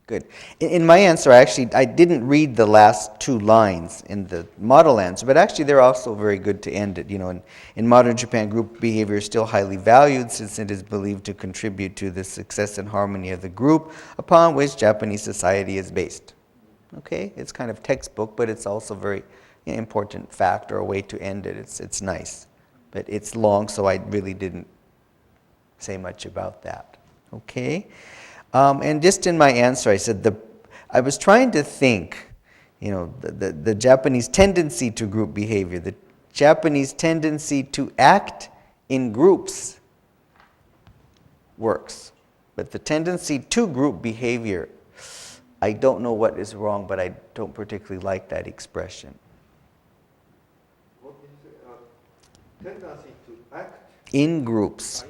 good. In my answer, I didn't read the last two lines in the model answer, but actually they're also very good to end it. You know, in modern Japan, group behavior is still highly valued since it is believed to contribute to the success and harmony of the group upon which Japanese society is based. Okay, it's kind of textbook, but it's also very important fact or a way to end it. It's nice, but it's long, so I really didn't say much about that. Okay, and just in my answer, I said I was trying to think, you know, the Japanese tendency to group behavior, the Japanese tendency to act in groups works, but the tendency to group behavior, I don't know what is wrong, but I don't particularly like that expression. Tendency to act In groups.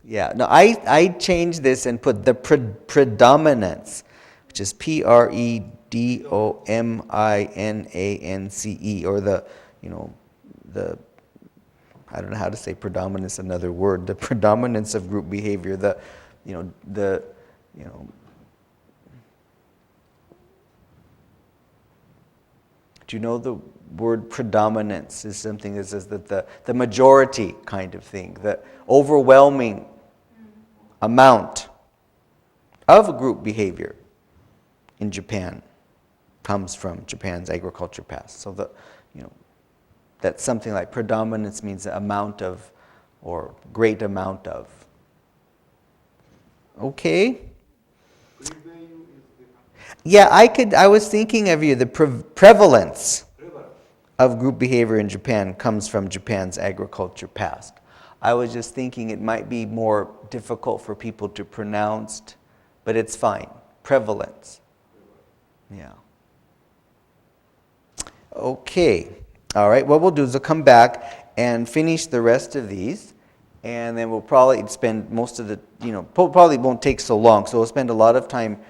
Yeah, no, I changed this and put the predominance, which is predominance, or the, you know, the, I don't know how to say predominance, another word, the predominance of group behavior, do you know the word predominance is something that says that the majority kind of thing, the overwhelming amount of group behavior in Japan comes from Japan's agriculture past. So that's something like predominance means the amount of or great amount of. Okay? Yeah, I was thinking of you, the prevalence of group behavior in Japan comes from Japan's agriculture past. I was just thinking it might be more difficult for people to pronounce, but it's fine. Prevalence. Yeah. Okay. All right, what we'll do is we'll come back and finish the rest of these, and then we'll probably spend most of the, probably won't take so long, so we'll spend a lot of time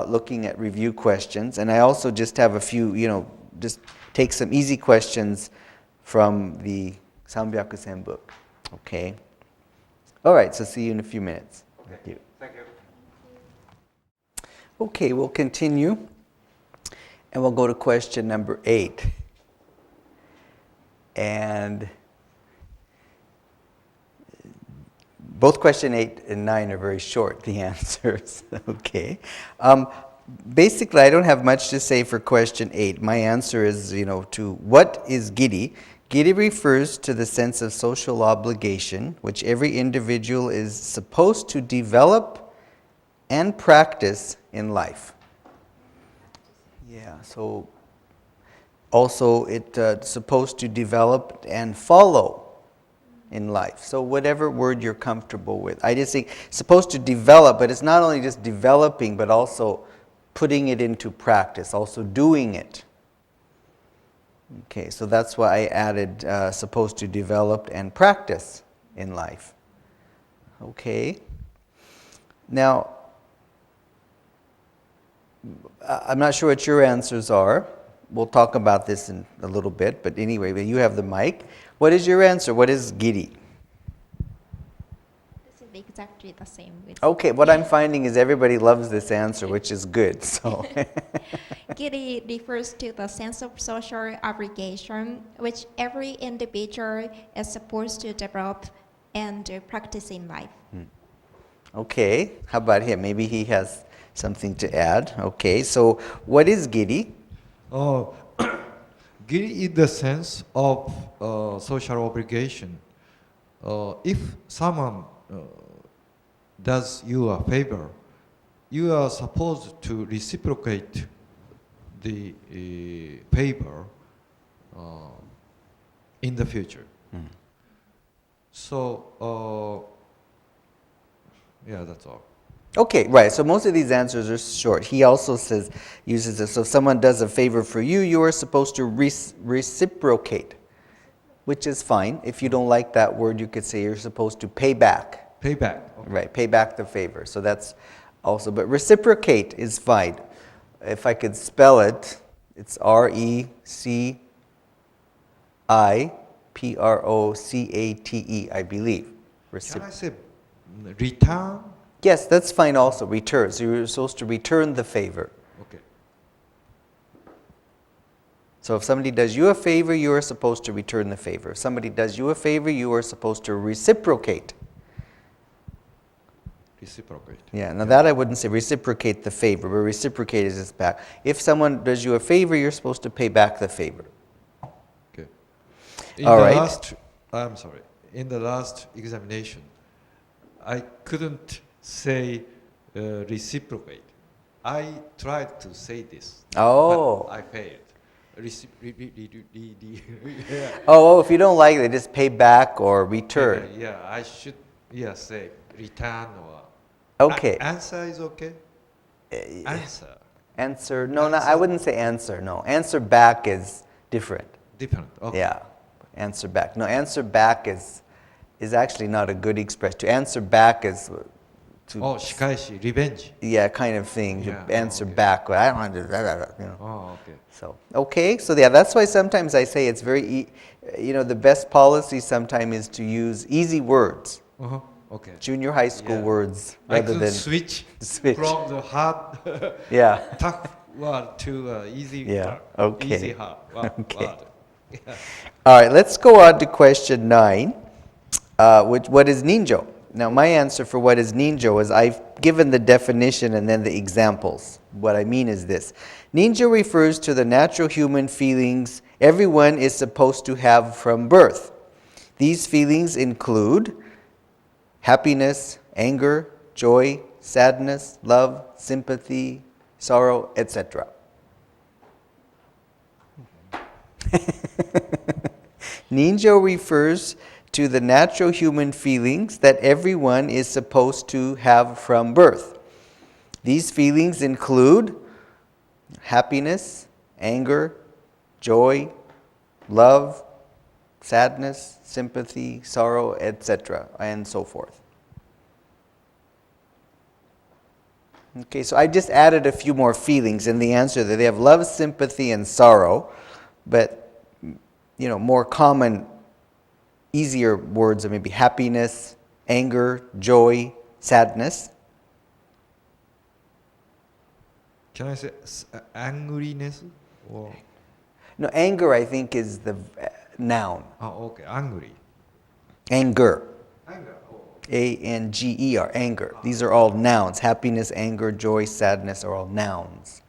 looking at review questions, and I also just have a few, just take some easy questions from the Sanbyaku-sen book. Okay? All right, so see you in a few minutes. Thank you. Thank you. Okay, we'll continue, and we'll go to question number 8. And both question 8 and 9 are very short, the answers. Okay. Basically, I don't have much to say for question 8. My answer is, to what is giri? Giri refers to the sense of social obligation, which every individual is supposed to develop and practice in life. Yeah, so also it's supposed to develop and follow in life. So whatever word you're comfortable with. I just think it's supposed to develop, but it's not only just developing, but also putting it into practice, also doing it. Okay, so that's why I added supposed to develop and practice in life. Okay. Now, I'm not sure what your answers are. We'll talk about this in a little bit, but anyway, you have the mic. What is your answer? What is giri? This is exactly the same. With Okay, what I'm finding is everybody loves this answer, which is good. So, Giri refers to the sense of social obligation, which every individual is supposed to develop and practice in life. okay, how about him? Maybe he has something to add. Okay, so what is giri? Oh, giri is the sense of social obligation. If someone does you a favor, you are supposed to reciprocate the favor in the future. So, yeah, that's all. Okay, right. So most of these answers are short. He also uses this. So if someone does a favor for you, you are supposed to reciprocate, which is fine. If you don't like that word, you could say you're supposed to pay back. Payback. Okay. Right, pay back the favor. So that's also, but reciprocate is fine. If I could spell it, it's reciprocate, I believe. Can I say return? Yes, that's fine also, return. So you're supposed to return the favor. Okay. So if somebody does you a favor, you are supposed to return the favor. If somebody does you a favor, you are supposed to reciprocate. Reciprocate. Yeah, now that I wouldn't say reciprocate the favor, but reciprocate is just back. If someone does you a favor, you're supposed to pay back the favor. Okay. In the last examination, I couldn't say reciprocate. I tried to say this. Oh. But I failed. Oh, if you don't like it, just pay back or return. Yeah, I should say return or. Okay. Answer is okay? Answer. Answer, no, I wouldn't say answer, no. Answer back is different. Different, okay. Yeah, answer back. No, answer back is actually not a good expression. To answer back is to... Oh, 仕返し, revenge. Yeah, kind of thing. Yeah, to answer okay. back. I don't want to do that, you know. Oh, okay. So, okay, so yeah, that's why sometimes I say it's very, the best policy sometimes is to use easy words. Uh-huh. Okay. Junior high school words rather than switch switch from the hard, yeah. tough word to easy Yeah, word. okay. Easy hard word. Okay. Word. Yeah. All right, let's go on to question 9, what is ninjo? Now, my answer for what is ninjo is I've given the definition and then the examples. What I mean is this. Ninjo refers to the natural human feelings everyone is supposed to have from birth. These feelings include happiness, anger, joy, sadness, love, sympathy, sorrow, etc. Ninjo refers to the natural human feelings that everyone is supposed to have from birth. These feelings include happiness, anger, joy, love, sadness, sympathy, sorrow, etc., and so forth. Okay, so I just added a few more feelings in the answer that they have love, sympathy, and sorrow, but more common, easier words are maybe happiness, anger, joy, sadness. Can I say angriness? Or? No, anger I think is the noun. Oh, okay, angry. Anger. Anger. Oh. A-N-G-E-R, anger. These are all nouns. Happiness, anger, joy, sadness are all nouns.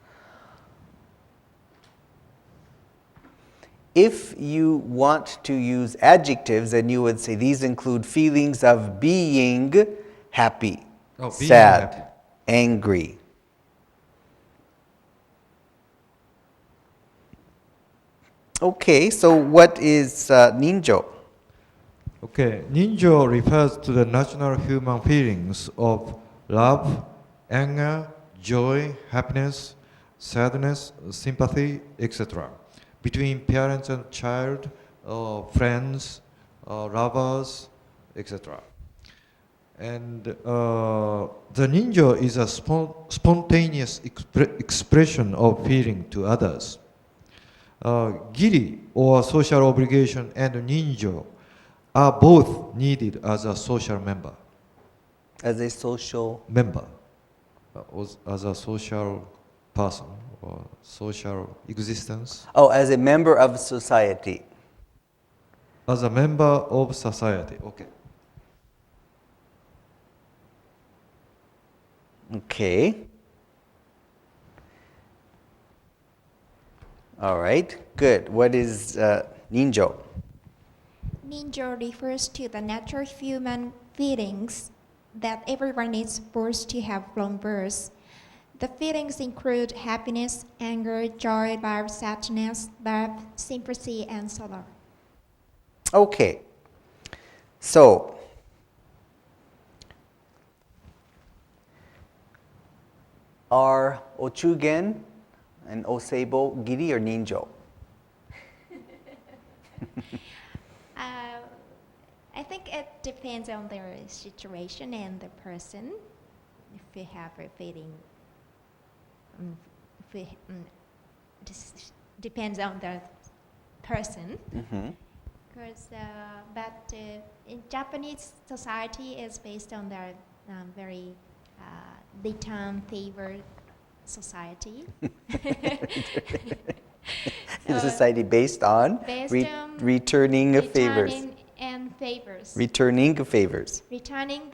If you want to use adjectives, then you would say these include feelings of being happy, sad, happy. Angry. Okay, so what is ninjo? Okay, ninjo refers to the natural human feelings of love, anger, joy, happiness, sadness, sympathy, etc. between parents and child, friends, lovers, etc. And the ninjo is a spontaneous expression of feeling to others. Giri, or social obligation, and ninjo are both needed as a social member. As a social... member, as a social person or social existence. Oh, as a member of society. As a member of society. Okay. Okay. All right, good. What is ninjo? Ninjo refers to the natural human feelings that everyone is supposed to have from birth. The feelings include happiness, anger, joy, love, sadness, love, sympathy, and sorrow. Okay. So, are Ochugen and Oseibo giri or ninjo? I think it depends on their situation and the person. If we have a feeling, this depends on the person. Mm-hmm. Because, but in Japanese society is based on their very return favor society. The society based on returning of favors. And favors. Returning of favors. Returning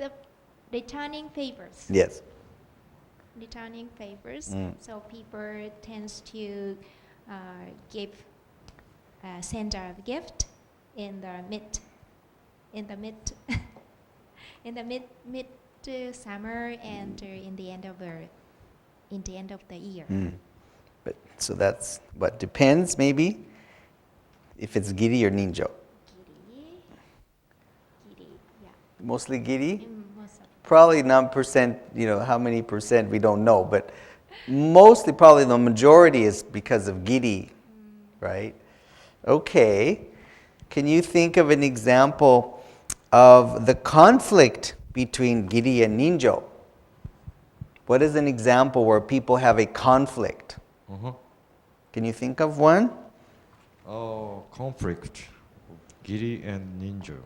favors. Yes. Returning favors. Mm. So people tends to give send a gift in the mid summer and in the end of the year. Mm. But so that's what depends maybe if it's giri or ninjo. Giri, yeah. Mostly giri. Most of Probably non-percent, how many percent we don't know, but mostly probably the majority is because of giri, right? Okay. Can you think of an example of the conflict between giri and ninjo? What is an example where people have a conflict? Uh-huh. Can you think of one? Oh, conflict. Giri and ninja.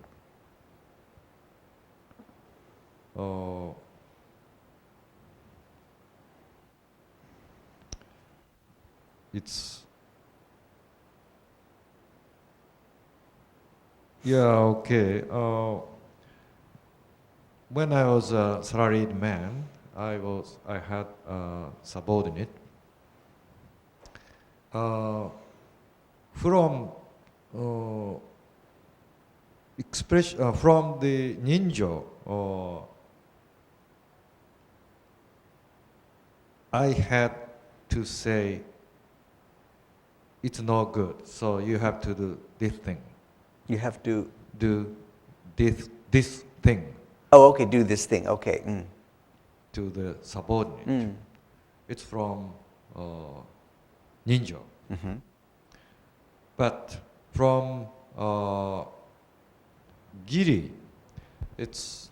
It's okay. When I was a salaried man, I had a subordinate. From the ninja, I had to say, it's no good, so you have to do this thing. You have to Do this thing Oh, okay, do this thing. Okay. Mm. to the subordinate. Mm. It's from ninja. Mm-hmm. But from Giri, it's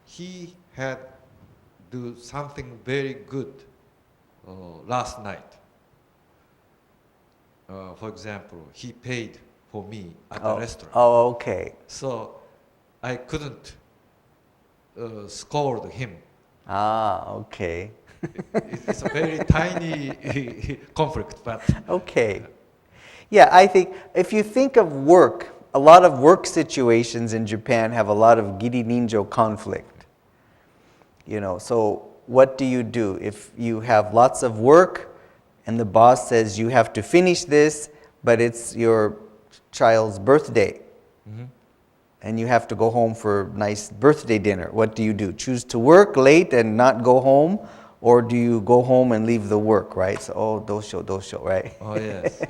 he had do something very good last night. For example, he paid for me at the restaurant. Oh, okay. So I couldn't scold him. Ah, okay. It's a very tiny conflict, but Okay. Yeah, I think if you think of work, a lot of work situations in Japan have a lot of giri ninjo conflict. So what do you do if you have lots of work and the boss says you have to finish this, but it's your child's birthday and you have to go home for a nice birthday dinner? What do you do? Choose to work late and not go home, or do you go home and leave the work, right? So, dosho, right? oh yes,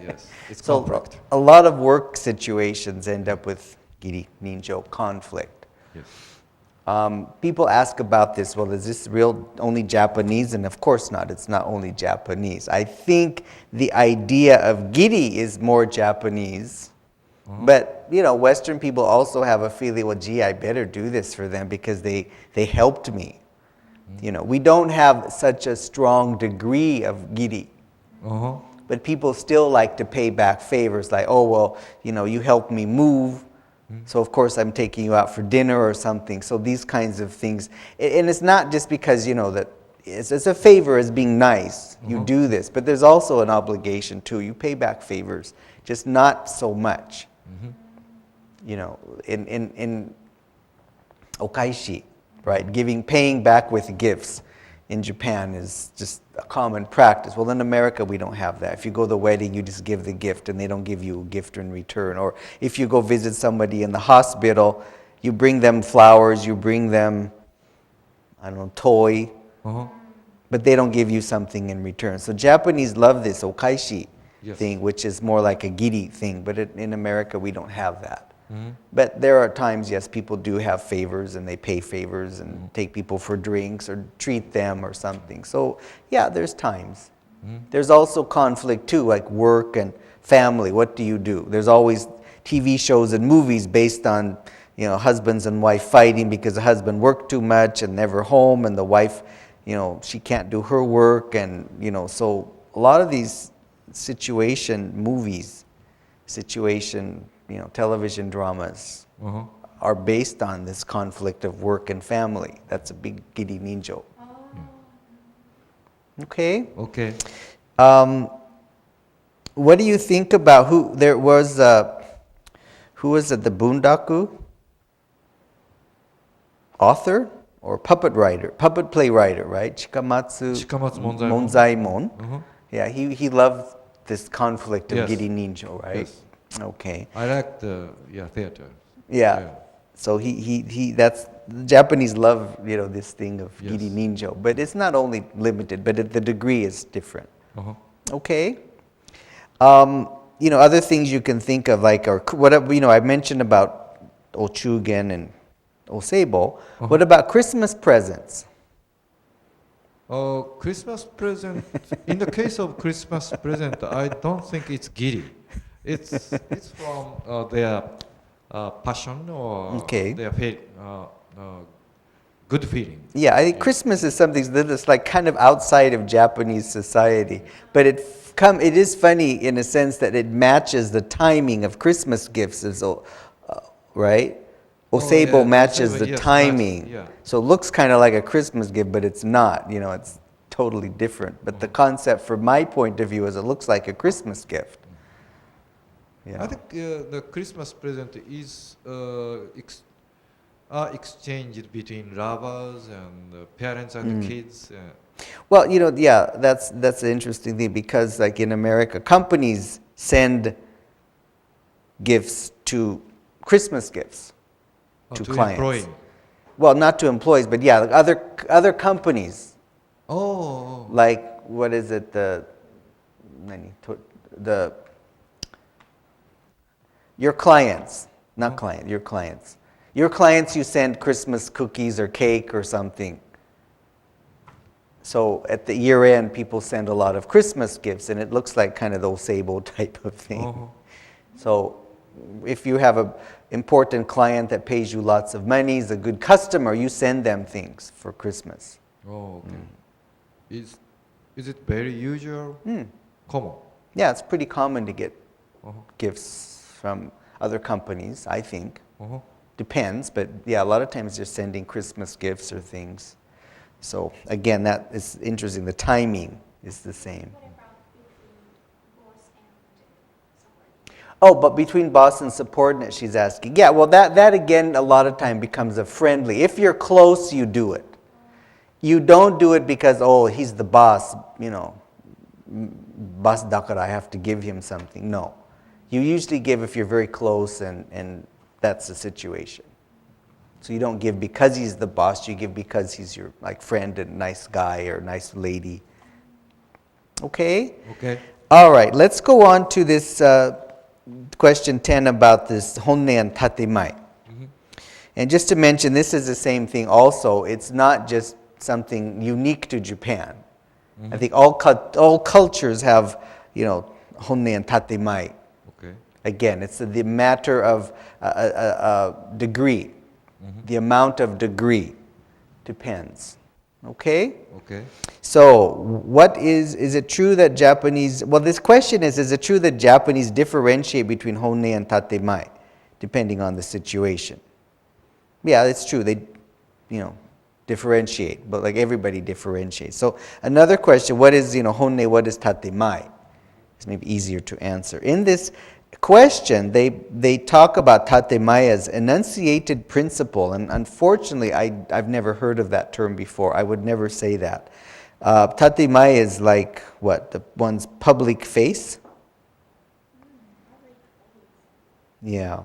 it's So conflict. a lot of work situations end up with giri ninjo conflict. Yes. People ask about this, well, is this real only Japanese? And of course not, it's not only Japanese. I think the idea of giri is more Japanese. But, Western people also have a feeling, well, gee, I better do this for them because they helped me. We don't have such a strong degree of giri. Uh-huh. But people still like to pay back favors like, oh, well, you helped me move, So of course I'm taking you out for dinner or something. So these kinds of things, and it's not just because that it's a favor as being nice. You do this, but there's also an obligation too. You pay back favors, just not so much. In okaishi, right? Paying back with gifts in Japan is just a common practice. Well, in America, we don't have that. If you go to the wedding, you just give the gift and they don't give you a gift in return. Or if you go visit somebody in the hospital, you bring them flowers, you bring them, toy, but they don't give you something in return. So Japanese love this okaishi thing, which is more like a giri thing, but in America, we don't have that. But there are times, yes, people do have favors and they pay favors and take people for drinks or treat them or something. So yeah, there's times. There's also conflict too, like work and family. What do? There's always TV shows and movies based on husbands and wife fighting because the husband worked too much and never home, and the wife, she can't do her work, and so a lot of these television dramas are based on this conflict of work and family. That's a big giri ninjo. Okay? Okay. What do you think about who was it, the Bundaku? Author or puppet play writer, right? Chikamatsu Monzaimon. Yeah, he loved this conflict of giri ninjo, right? Yes. Okay. I like the theater. Yeah. So that's the Japanese love, this thing of giri ninjo, but it's not only limited, but the degree is different. Okay. Other things you can think of, like, or whatever, I mentioned about ochugen and oseibo. What about Christmas presents? Christmas present. In the case of Christmas present, I don't think it's giri. It's from their passion or their good feeling. Yeah, I think Christmas is something that's like kind of outside of Japanese society, but it is funny in a sense that it matches the timing of Christmas gifts, right? Oseibo matches the timing, so it looks kind of like a Christmas gift, but it's not. It's totally different. But the concept, from my point of view, is it looks like a Christmas gift. I think the Christmas present is exchanged between lovers and parents and kids. Well, that's the interesting thing, because like in America, companies send gifts Christmas gifts to clients. Employee. Well, not to employees, but yeah, like other companies. Oh. Like, what is it? Your clients, not client, your clients. Your clients, you send Christmas cookies or cake or something. So at the year end, people send a lot of Christmas gifts, and it looks like kind of the oseibo type of thing. So if you have an important client that pays you lots of money, is a good customer, you send them things for Christmas. Oh, okay. Is it very usual? Common? Yeah, it's pretty common to get gifts from other companies, I think. Depends, but yeah, a lot of times they're sending Christmas gifts or things. So again, that is interesting. The timing is the same. Oh, but between boss and subordinate, she's asking. Yeah, well, that again, a lot of time becomes a friendly. If you're close, you do it. You don't do it because, he's the boss, boss dakara, I have to give him something. No. You usually give if you're very close and that's the situation. So you don't give because he's the boss, you give because he's your friend and nice guy or nice lady. Okay? Okay. All right, let's go on to this question 10 about this honne and tatemai. And just to mention, this is the same thing also. It's not just something unique to Japan. I think all cultures have, honne and tatemai. Again, it's the matter of degree. The amount of degree depends. Okay? Okay. So, is it true that Japanese, this question is it true that Japanese differentiate between honne and tatemai? depending on the situation. Yeah, it's true. They, differentiate, but like everybody differentiates. So another question, what is, honne, what is tatemai? It's maybe easier to answer. In this question, they talk about tatemai as enunciated principle, and unfortunately, I've never heard of that term before. I would never say that. Tatemai is like what? One's public face? Yeah.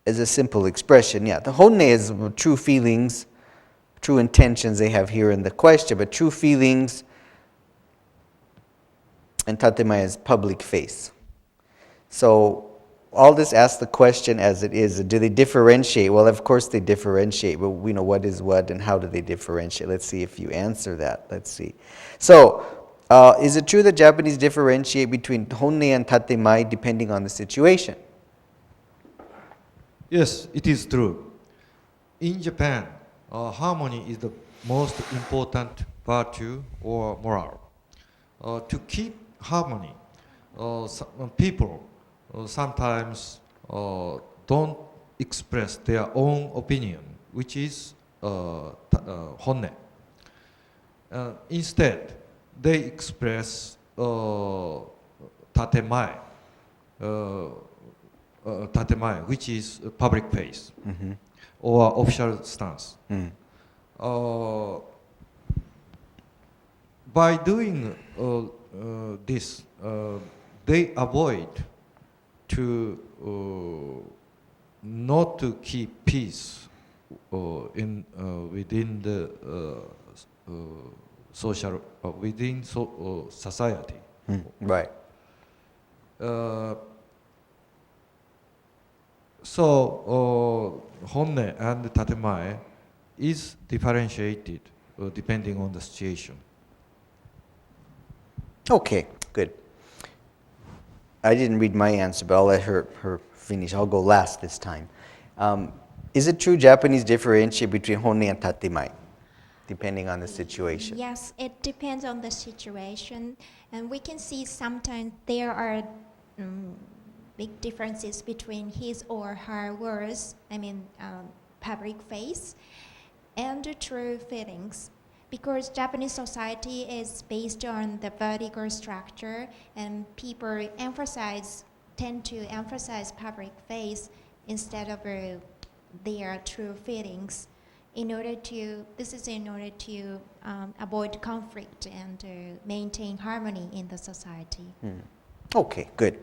As a simple expression, yeah. The honne is true feelings, true intentions they have here in the question, but true feelings, and tatemai is public face. So all this asks the question as it is, do they differentiate? Well, of course they differentiate, but we know what is what and how do they differentiate. Let's see if you answer that. Let's see. So, is it true that Japanese differentiate between honne and tatemai depending on the situation? Yes, it is true. In Japan, harmony is the most important virtue or moral. To keep harmony, people sometimes don't express their own opinion, which is honne. Instead, they express tatemai. Tatemai, which is a public face or official stance. By doing this, they avoid to not to keep peace within the social within society. Right. So, honne and tatemai is differentiated depending on the situation. Okay, good. I didn't read my answer, but I'll let her finish. I'll go last this time. Is it true Japanese differentiate between honne and tatemai, depending on the situation? Yes, it depends on the situation. And we can see sometimes there are big differences between his or her words, public face, and the true feelings. Because Japanese society is based on the vertical structure, and people tend to emphasize public face instead of their true feelings. In order to avoid conflict and maintain harmony in the society. Okay, good.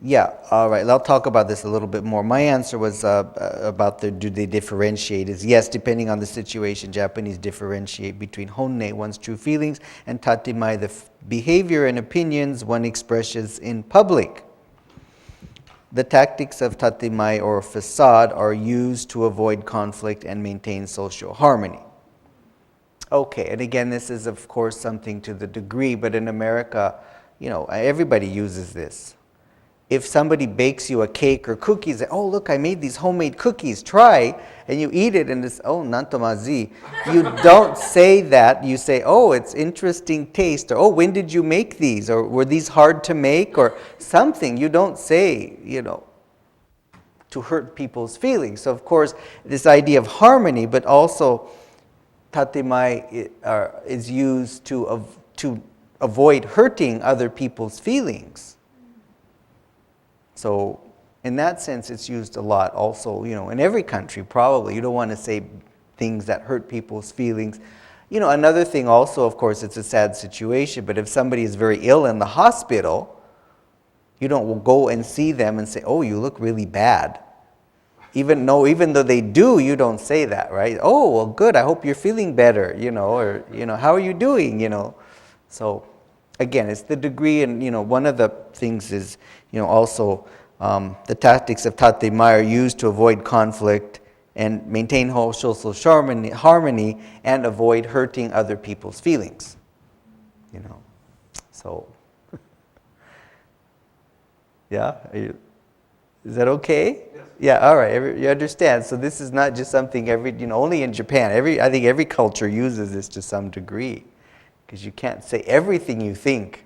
Yeah, all right. I'll talk about this a little bit more. My answer was about do they differentiate? Is yes, depending on the situation, Japanese differentiate between honne, one's true feelings, and tatemai, the behavior and opinions one expresses in public. The tactics of tatemai or facade are used to avoid conflict and maintain social harmony. Okay, and again, this is of course something to the degree, but in America, everybody uses this. If somebody bakes you a cake or cookies, oh look, I made these homemade cookies, try, and you eat it and it's, oh, nantomazi. You don't say that, you say, oh, it's interesting taste, or oh, when did you make these, or were these hard to make, or something. You don't say, to hurt people's feelings. So of course, this idea of harmony, but also tatemai is used to avoid hurting other people's feelings. So in that sense, it's used a lot also, in every country probably. You don't want to say things that hurt people's feelings. Another thing also, of course, it's a sad situation, but if somebody is very ill in the hospital, you don't go and see them and say, oh, you look really bad. Even though they do, you don't say that, right? Oh, well, good, I hope you're feeling better, or, how are you doing, So again, it's the degree, and one of the things is, also the tactics of tatemai are used to avoid conflict and maintain social harmony and avoid hurting other people's feelings. So, yeah, is that okay? Yes. Yeah, all right. You understand. So this is not just something only in Japan. I think every culture uses this to some degree. Because you can't say everything you think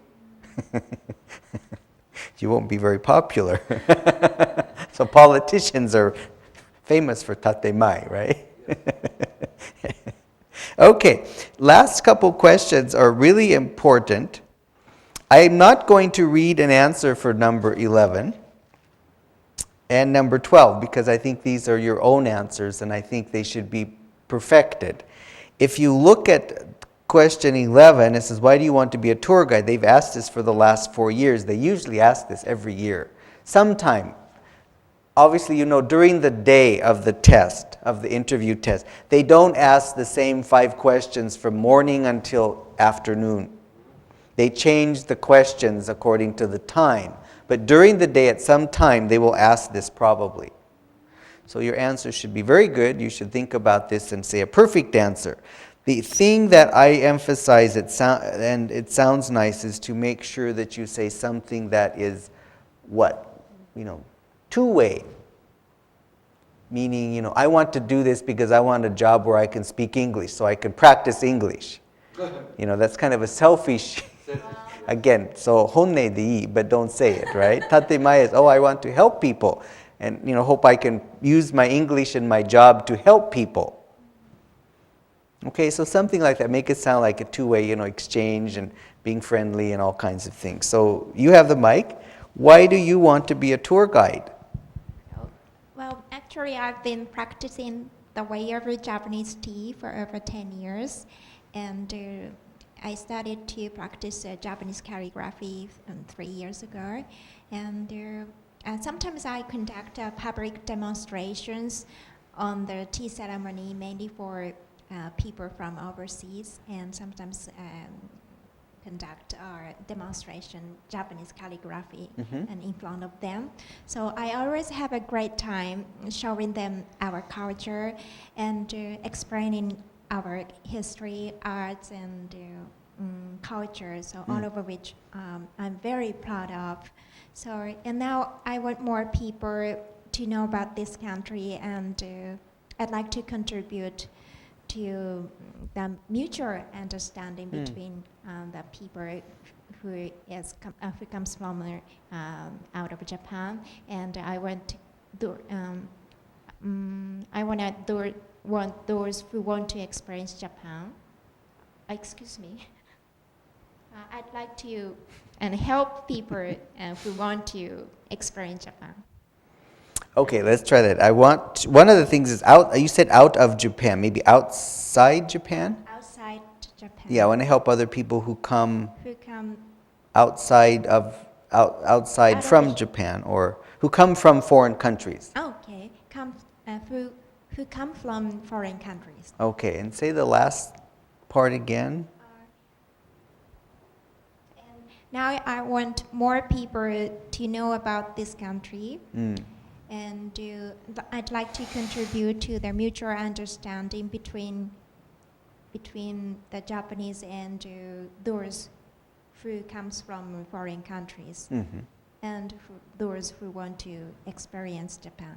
You won't be very popular. So politicians are famous for tatemai, right? Okay, last couple questions are really important. I'm not going to read an answer for number 11 and number 12 because I think these are your own answers and I think they should be perfected. If you look at question 11, it says, why do you want to be a tour guide? They've asked this for the last 4 years. They usually ask this every year. Sometime, obviously, you know, during the day of the test, of the interview test, they don't ask the same 5 questions from morning until afternoon. They change the questions according to the time. But during the day, at some time, they will ask this probably. So your answer should be very good. You should think about this and say a perfect answer. The thing that I emphasize, and it sounds nice, is to make sure that you say something that is what? You know, two-way. Meaning, you know, I want to do this because I want a job where I can speak English, so I can practice English. You know, that's kind of a selfish, again, so honne de ii, but don't say it, right? Tatemai is, oh, I want to help people. And, you know, hope I can use my English in my job to help people. Okay, so something like that. Make it sound like a two-way, you know, exchange and being friendly and all kinds of things. So you have the mic. Why do you want to be a tour guide? Well, actually, I've been practicing the way of Japanese tea for over 10 years. And I started to practice Japanese calligraphy 3 years ago. And sometimes I conduct public demonstrations on the tea ceremony, mainly for people from overseas, and sometimes conduct our demonstration Japanese calligraphy and in front of them. So I always have a great time showing them our culture and explaining our history, arts, and culture, so all of which I'm very proud of. So, and now I want more people to know about this country, and I'd like to contribute to the mutual understanding between the people who comes from out of Japan, and I want want those who want to experience Japan. Excuse me. I'd like to help people who want to experience Japan. Okay, let's try that. I want, one of the things is out, you said out of Japan, maybe outside Japan? Outside Japan. Yeah, I want to help other people who come outside from Japan, or who come from foreign countries. Okay, who come from foreign countries. Okay, and say the last part again. And now I want more people to know about this country. And I'd like to contribute to the mutual understanding between the Japanese and those who comes from foreign countries, and those who want to experience Japan.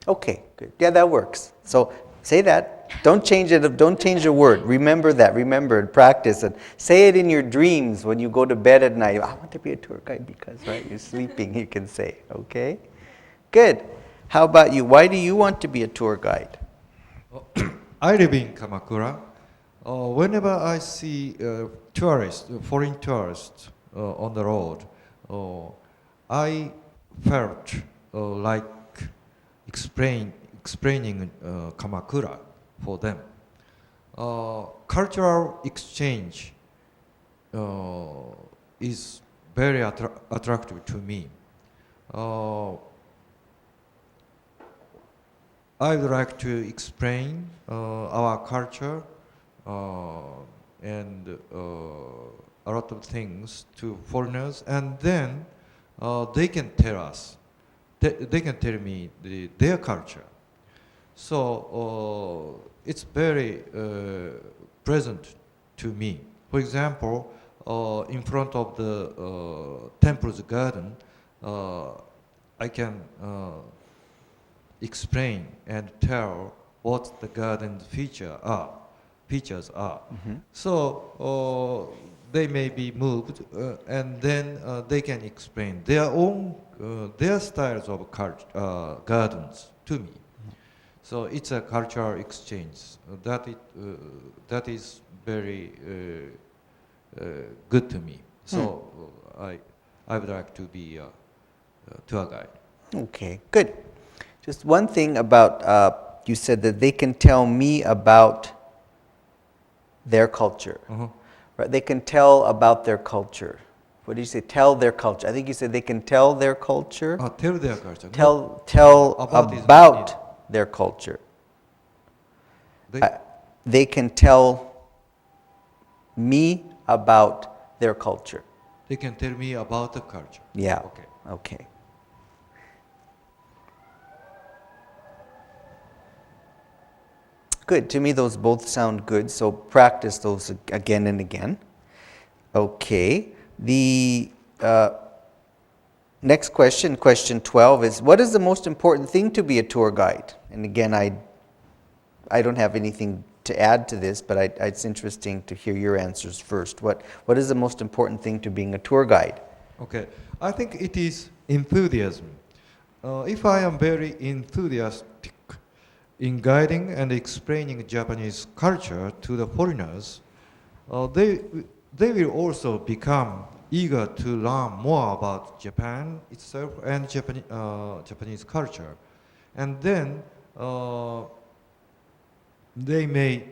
Okay, good. Yeah, that works. So say that. Don't change it. Don't change a word. Remember that. Remember it. Practice it. Say it in your dreams when you go to bed at night. I want to be a tour guide because, right, you're sleeping, you can say, okay? Good. How about you? Why do you want to be a tour guide? I live in Kamakura. Whenever I see tourists, foreign tourists on the road, I felt like explaining Kamakura for them. Cultural exchange is very attractive to me. I would like to explain our culture and a lot of things to foreigners, and then they can tell us, they can tell me their culture. So it's very present to me. For example, in front of the temple's garden, I can explain and tell what the garden's features are. So they may be moved, and then they can explain their own, their styles of gardens to me. So it's a cultural exchange that is very good to me. So I would like to be a tour guide. Okay, good. Just one thing about, you said that they can tell me about their culture. Right? They can tell about their culture. What did you say? Tell their culture. I think you said they can tell their culture. Tell their culture. Tell about their culture. They can tell me about their culture. They can tell me about the culture. Yeah. Okay. Okay. Good. To me, those both sound good. So practice those again and again. Okay. The next question, question 12, is what is the most important thing to be a tour guide? And again, I don't have anything to add to this, but it's interesting to hear your answers first. What is the most important thing to being a tour guide? Okay. I think it is enthusiasm. If I am very enthusiastic in guiding and explaining Japanese culture to the foreigners, they will also become eager to learn more about Japan itself and Japanese culture. And then they may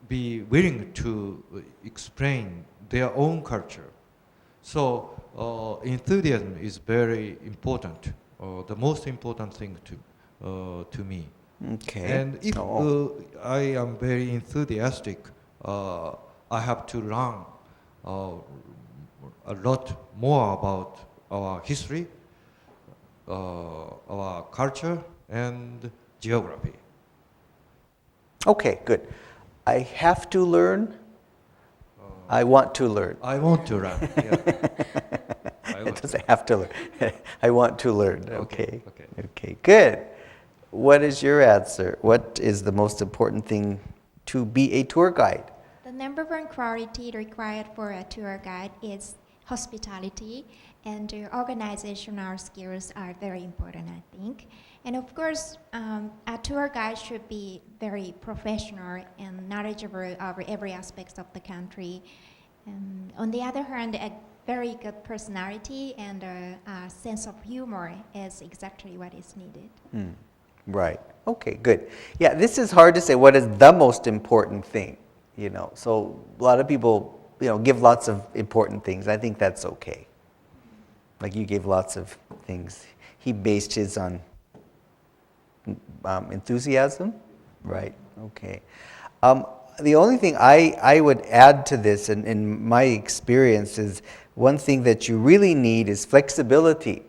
be willing to explain their own culture. So enthusiasm is very important, the most important thing to me. Okay. And if I am very enthusiastic, I have to learn a lot more about our history, our culture, and geography. Okay, good. I have to learn. I want to learn. I want to learn. Yeah. It doesn't have to learn. I want to learn. Okay. Okay, good. What is your answer? What is the most important thing to be a tour guide? The number one quality required for a tour guide is hospitality, and organizational skills are very important, I think. And of course, a tour guide should be very professional and knowledgeable of every aspect of the country. On the other hand, a very good personality and a sense of humor is exactly what is needed. Right. Okay, good. Yeah, this is hard to say what is the most important thing, you know. So a lot of people, you know, give lots of important things. I think that's okay. Like you gave lots of things. He based his on enthusiasm, right? Okay. The only thing I would add to this, in my experience, is one thing that you really need is flexibility.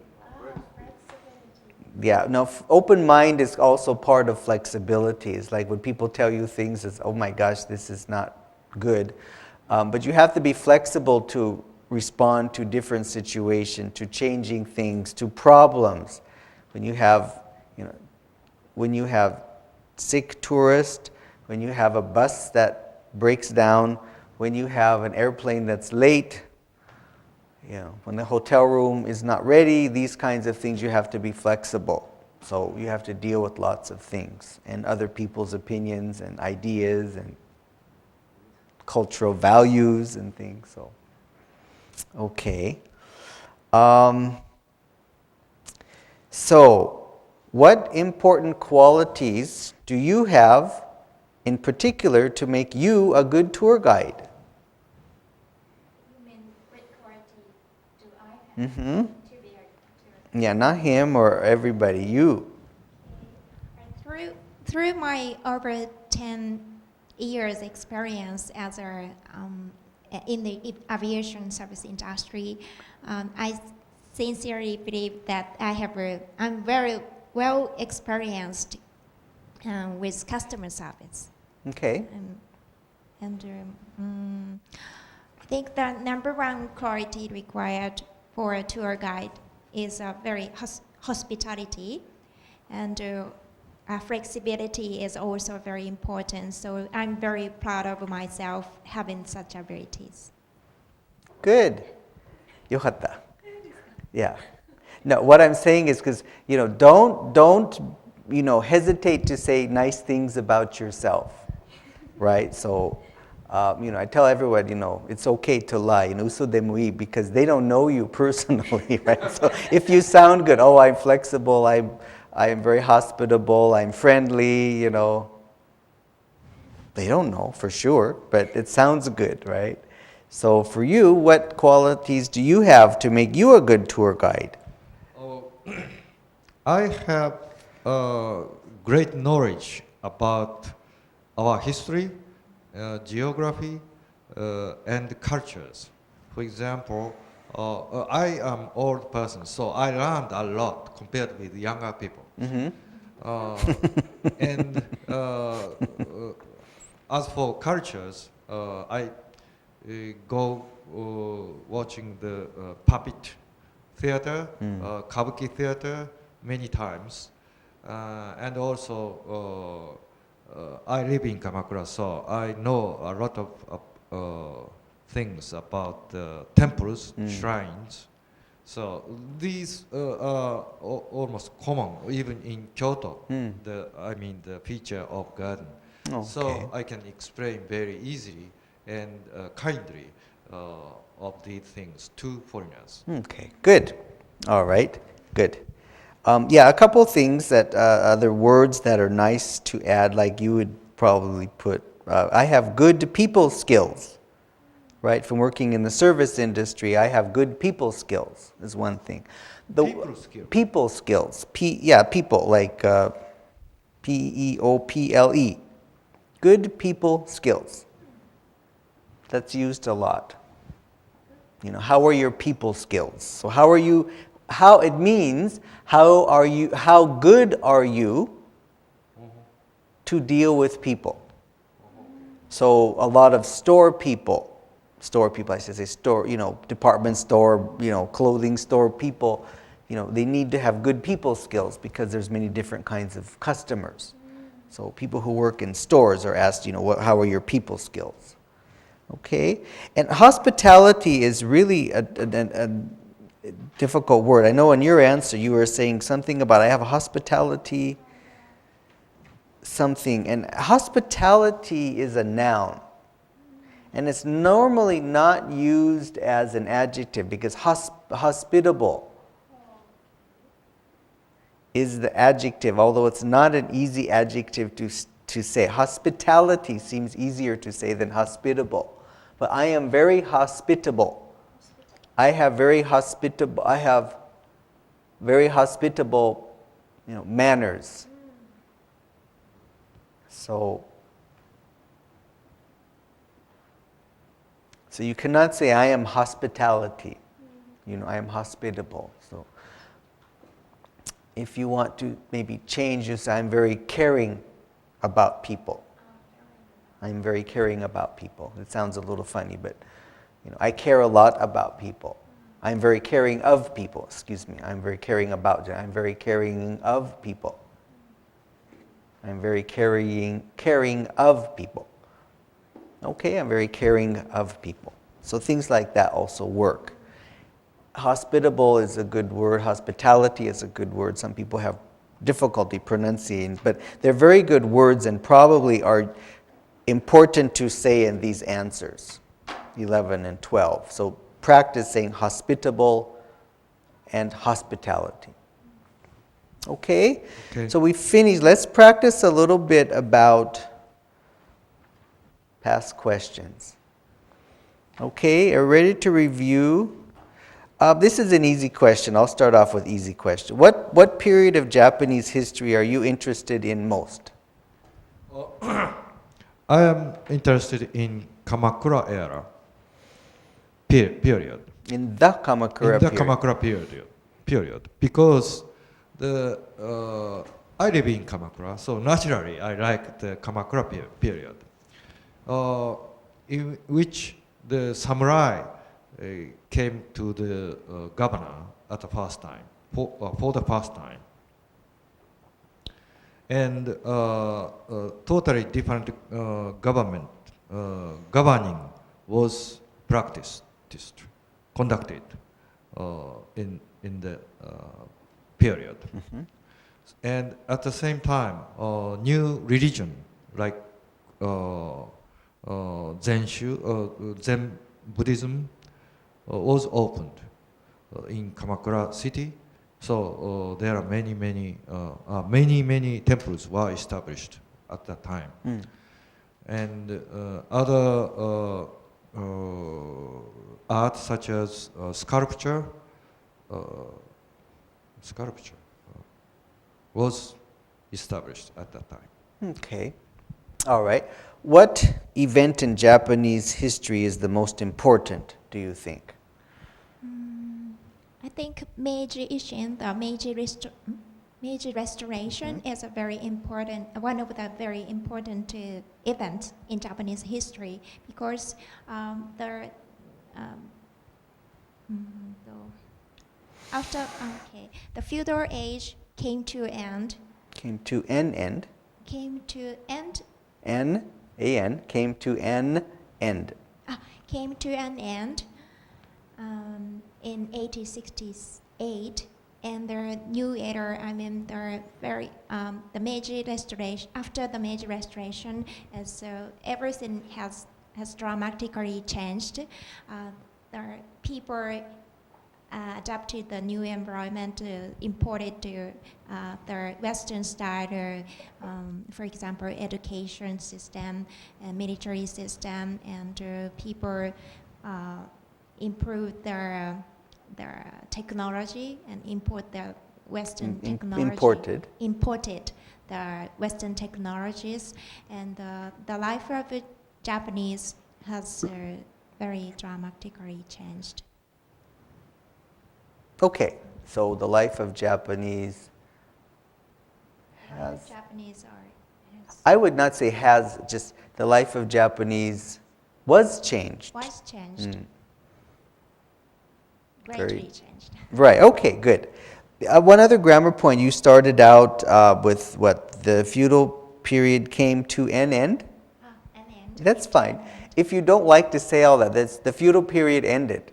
Yeah, no, open mind is also part of flexibility. It's like when people tell you things, it's, oh my gosh, this is not good. But you have to be flexible to respond to different situations, to changing things, to problems. When you have, you know, when you have sick tourists, when you have a bus that breaks down, when you have an airplane that's late, you know, when the hotel room is not ready, these kinds of things, you have to be flexible. So you have to deal with lots of things and other people's opinions and ideas and cultural values and things. So, okay. So, what important qualities do you have in particular to make you a good tour guide? Mm-hmm. Yeah, not him or everybody, you. Through my over 10 years experience as in the aviation service industry, I sincerely believe that I'm very well experienced with customer service. Okay. I think the number one quality required for a tour guide is very hospitality, and flexibility is also very important. So I'm very proud of myself having such abilities. good. よかった. Yeah. No, what I'm saying is because, don't, hesitate to say nice things about yourself, right? So, I tell everyone, it's okay to lie, uso de muy, because they don't know you personally, right? So if you sound good, oh, I'm flexible, I'm very hospitable, I'm friendly, they don't know for sure, but it sounds good, right? So for you, what qualities do you have to make you a good tour guide? I have great knowledge about our history, geography, and cultures. For example, I am old person, so I learned a lot compared with younger people. Mm-hmm. And as for cultures, I go watching the puppet theater, kabuki theater many times, and also I live in Kamakura, so I know a lot of things about temples, shrines. So these are almost common, even in Kyoto. The feature of garden. Okay. So I can explain very easily and kindly of these things to foreigners. Okay, good. All right, good. A couple things that other words that are nice to add, like you would probably put, I have good people skills, right? From working in the service industry, I have good people skills is one thing. People skills. People skills. People, like P-E-O-P-L-E. Good people skills. That's used a lot. How are your people skills? So how it means, how good are you to deal with people? So a lot of store people, I should say department store, clothing store people, they need to have good people skills because there's many different kinds of customers. So people who work in stores are asked, how are your people skills? Okay, and hospitality is really a difficult word. I know in your answer you were saying something about I have a hospitality something, and hospitality is a noun. And it's normally not used as an adjective because hospitable is the adjective, although it's not an easy adjective to say. Hospitality seems easier to say than hospitable. But I am very hospitable. I have very hospitable manners. So you cannot say I am hospitality. I am hospitable. So if you want to maybe change, you say I'm very caring about people. I'm very caring about people. It sounds a little funny, but I care a lot about people. I'm very caring of people. Excuse me. I'm very caring about. I'm very caring of people. I'm very caring of people. Okay, I'm very caring of people. So things like that also work. Hospitable is a good word. Hospitality is a good word. Some people have difficulty pronunciating, but they're very good words and probably are important to say in these answers, 11 and 12. So practice saying hospitable and hospitality. Okay? So we finished. Let's practice a little bit about past questions. Okay, are you ready to review? This is an easy question. I'll start off with easy question. What period of Japanese history are you interested in most? I am interested in Kamakura era period. In the Kamakura period. Kamakura period. Because I live in Kamakura, so naturally I like the Kamakura period, in which the samurai came to the governor at the first time, for the first time. And totally different governing was practiced. conducted in the period. And at the same time, new religion like Zen Buddhism was opened in Kamakura city. So there are many temples were established at that time. And other art such as sculpture was established at that time. Okay. All right. What event in Japanese history is the most important, do you think? I think Meiji Ishin, the Meiji Restoration, is a very important, one of the very important events in Japanese history, because the feudal age came to end. Came to an end. Came to end. Came to an end. Came to an end in 1868, and the new era. The Meiji Restoration. After the Meiji Restoration, everything has dramatically changed. The people adapted the new environment, imported the Western style, for example, education system, military system, and people improved their technology and import the Western technology. Imported the Western technologies, and the life of the Japanese has very dramatically changed. Okay, so the life of Japanese has... I would not say has, just the life of Japanese was changed. Was changed. Greatly changed. Right, okay, good. One other grammar point, you started out with what? The feudal period came to an end? An end. That's fine. If you don't like to say all that, that's the feudal period ended.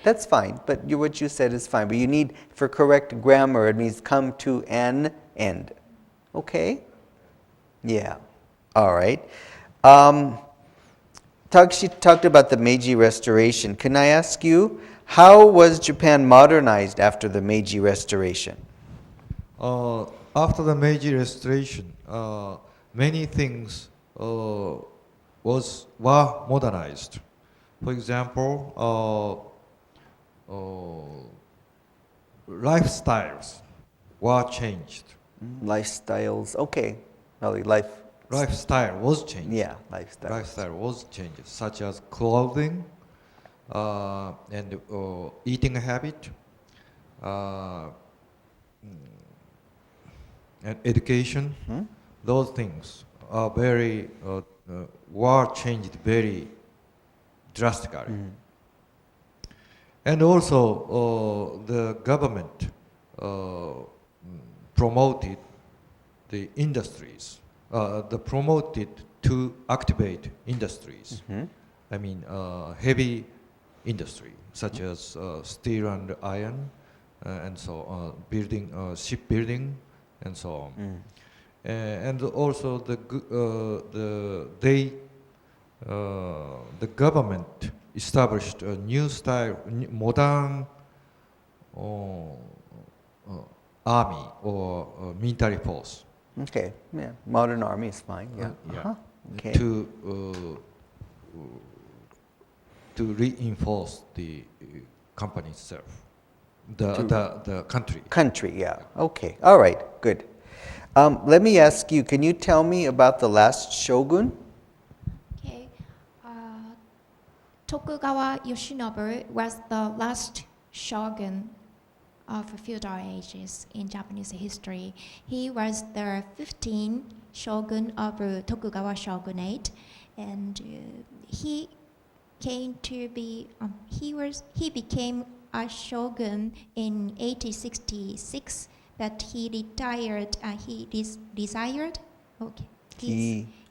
That's fine, but what you said is fine. But you need, for correct grammar, it means come to an end. Okay? Yeah. All right. She talked about the Meiji Restoration. Can I ask you, how was Japan modernized after the Meiji Restoration? After the Meiji Restoration, many things were modernized. For example, lifestyles were changed. Lifestyles, okay. Lifestyle was changed. Yeah, lifestyle. Lifestyle was changed, such as clothing and eating habit and education. Those things are were changed very drastically. And also, the government promoted the industries, promoted to activate industries. I mean, heavy industry, such as steel and iron, and so on, shipbuilding, and so on. And also, the government established a new style, modern army or military force. Okay, yeah, modern army is fine. Yeah. Okay. To reinforce the company itself, the country. Country, yeah. Okay. All right. Good. Let me ask you. Can you tell me about the last shogun? Tokugawa Yoshinobu was the last shogun of feudal ages in Japanese history. He was the 15th shogun of Tokugawa shogunate, and he became a shogun in 1866, but he retired.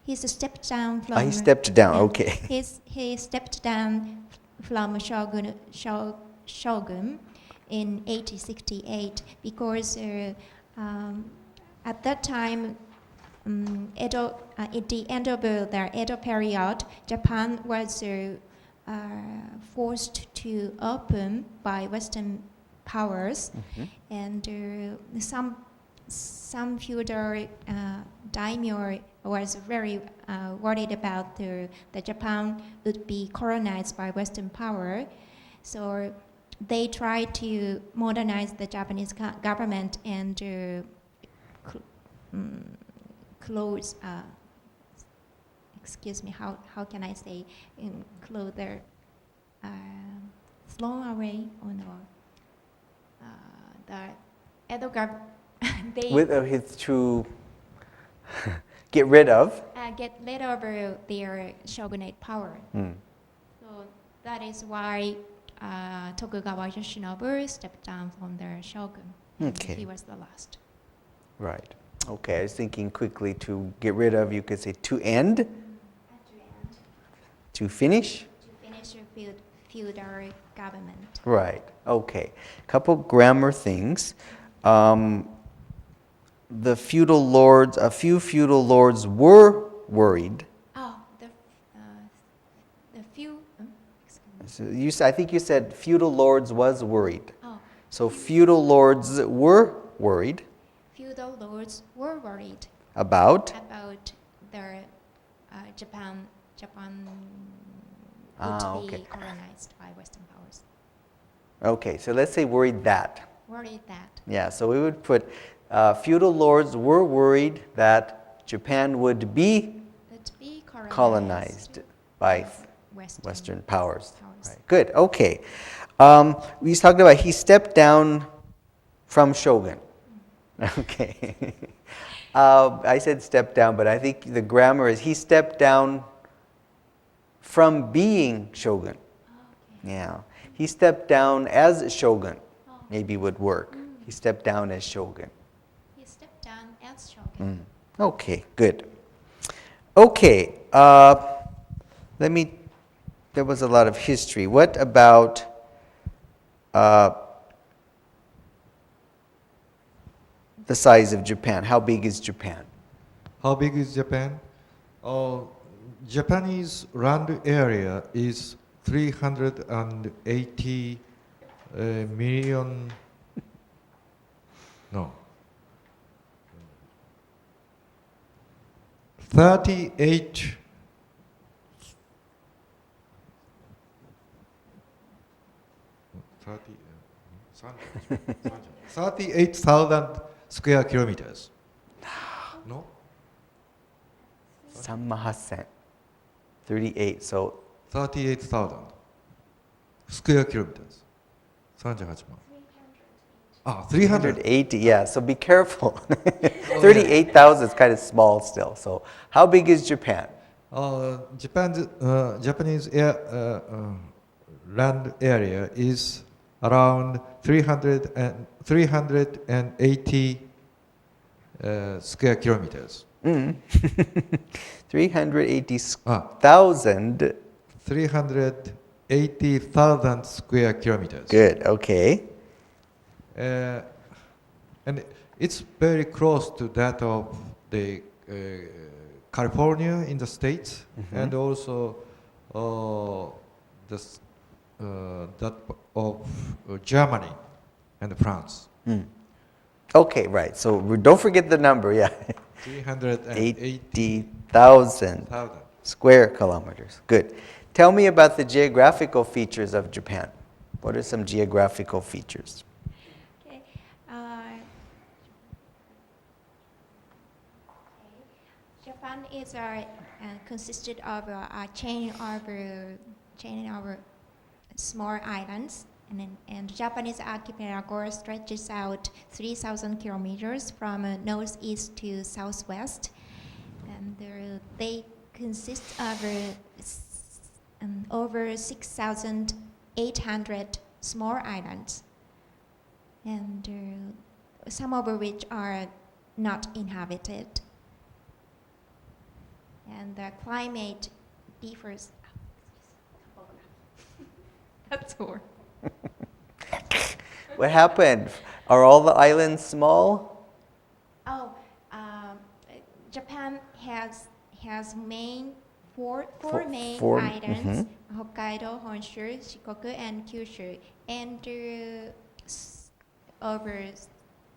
He stepped down from. He stepped down. Okay. He stepped down from Shogun in 1868 because at that time, at the end of the Edo period, Japan was forced to open by Western powers, and some feudal daimyo was very worried about the Japan would be colonized by Western power, so they tried to modernize the Japanese government and close. Excuse me. How can I say? Close their thrown away or no? The Edo government. They With his to get rid of. Get rid of their shogunate power. So that is why Tokugawa Yoshinobu stepped down from the shogun. Okay. He was the last. Right. Okay, I was thinking quickly to get rid of, you could say to end, To end. to finish. To finish a feudal government. Right. Okay. Couple grammar things. The feudal lords, a few feudal lords were worried. Oh, the few. So I think you said feudal lords was worried. Oh, So feudal lords were worried feudal lords were worried about. about their Japan would Ah, be okay. colonized by Western powers. Okay, so let's say worried that. Worried that. Yeah, so we would put feudal lords were worried that Japan would be Would be colonized by Western powers. powers. Right. Good, okay. We talked about he stepped down from shogun. Okay. I said step down, but I think the grammar is he stepped down from being shogun. Yeah. He stepped down as shogun. Maybe would work. He stepped down as shogun. He stepped down as shogun. Okay, good. Okay, there was a lot of history. What about the size of Japan? How big is Japan? How big is Japan? Japanese land area is 380 million. No. 38. 38,000 square kilometers. No? 38,000. 38, so 38,000 square kilometers. 38万。Ah, 300. 380, yeah, so be careful. 38,000 is kind of small still. So how big is Japan? Japanese land area is around 380 square kilometers. 380,000. 380,000 square kilometers. Good, okay. And it's very close to that of the California in the States, and also that of Germany and France. Okay, right. So don't forget the number, yeah. 380,000 80,000 square kilometers. Good. Tell me about the geographical features of Japan. What are some geographical features? Okay. Japan is consisted of a chain of small islands, and Japanese archipelago stretches out 3,000 kilometers from northeast to southwest, and they consist of over 6,800 small islands, and some of which are not inhabited. And the climate differs. That's all. What happened? Are all the islands small? Oh, Japan has four main four, islands: Hokkaido, Honshu, Shikoku, and Kyushu, and over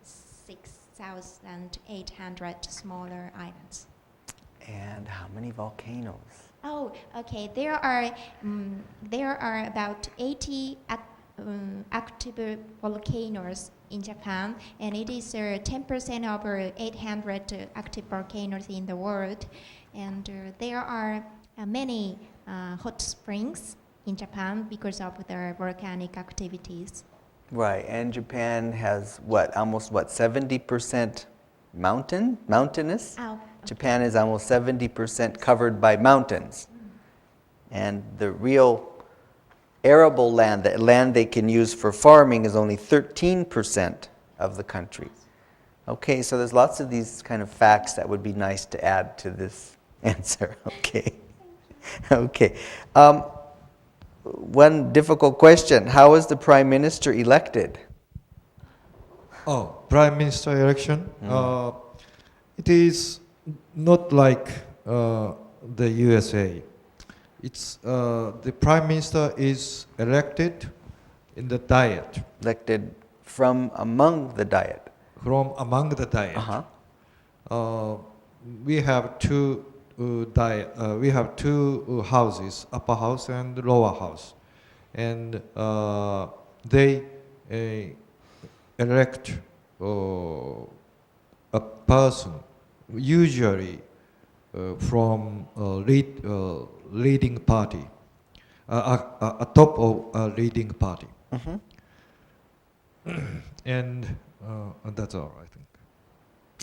6,800 smaller islands. And how many volcanoes? Oh, okay. There are about 80 active volcanoes in Japan, and it is 10% over 800 active volcanoes in the world. And there are many hot springs in Japan because of their volcanic activities. Right, and Japan has almost 70% mountainous? Oh, Japan is almost 70% covered by mountains. And the real arable land, the land they can use for farming, is only 13% of the country. Okay, so there's lots of these kind of facts that would be nice to add to this answer. Okay. Okay. One difficult question. How is the Prime Minister elected? Oh, Prime Minister election. It is not like the USA. It's the Prime Minister is elected in the Diet. Elected from among the Diet. From among the Diet. We have two we have two houses, upper house and lower house, and they elect a person, usually from leading party, a top of a leading party, and that's all, I think.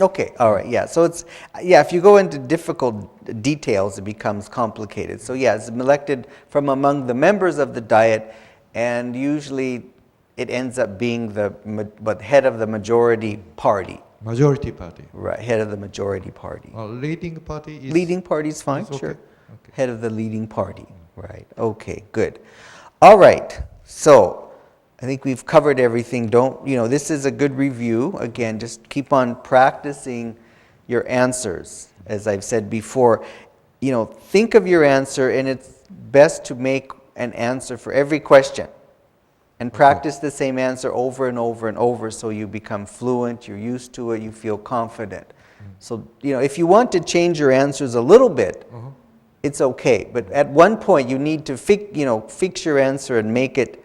Okay, all right, yeah. So it's, if you go into difficult details, it becomes complicated. So yeah, it's elected from among the members of the Diet, and usually it ends up being the head of the majority party. Majority party. Right, head of the majority party. Leading party is... Leading party is fine, okay. sure. Okay. Head of the leading party, right. Okay, good. All right, so I think we've covered everything. This is a good review. Again, just keep on practicing your answers. As I've said before, think of your answer, and it's best to make an answer for every question. And practice the same answer over and over and over so you become fluent, you're used to it, you feel confident. So, if you want to change your answers a little bit, it's okay. But at one point, you need to fix your answer and make it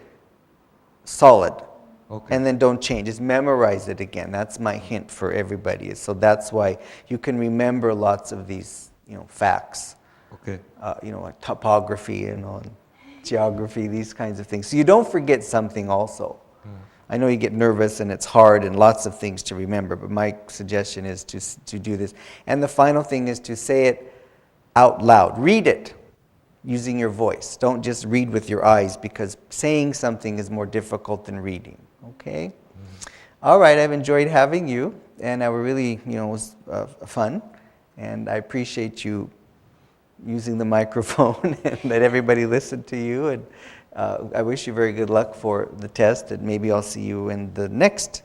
solid. Okay. And then don't change. Just memorize it again. That's my hint for everybody. So that's why you can remember lots of these, facts. Okay. Like topography and geography, these kinds of things. So you don't forget something also. I know you get nervous and it's hard and lots of things to remember, but my suggestion is to do this. And the final thing is to say it out loud. Read it using your voice. Don't just read with your eyes, because saying something is more difficult than reading. Okay? All right, I've enjoyed having you, and I really, it was fun, and I appreciate you using the microphone and let everybody listen to you, and I wish you very good luck for the test, and maybe I'll see you in the next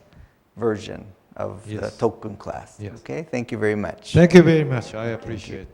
version of the Tokkun class. Yes. Okay? Thank you very much. Thank you very much. I appreciate it.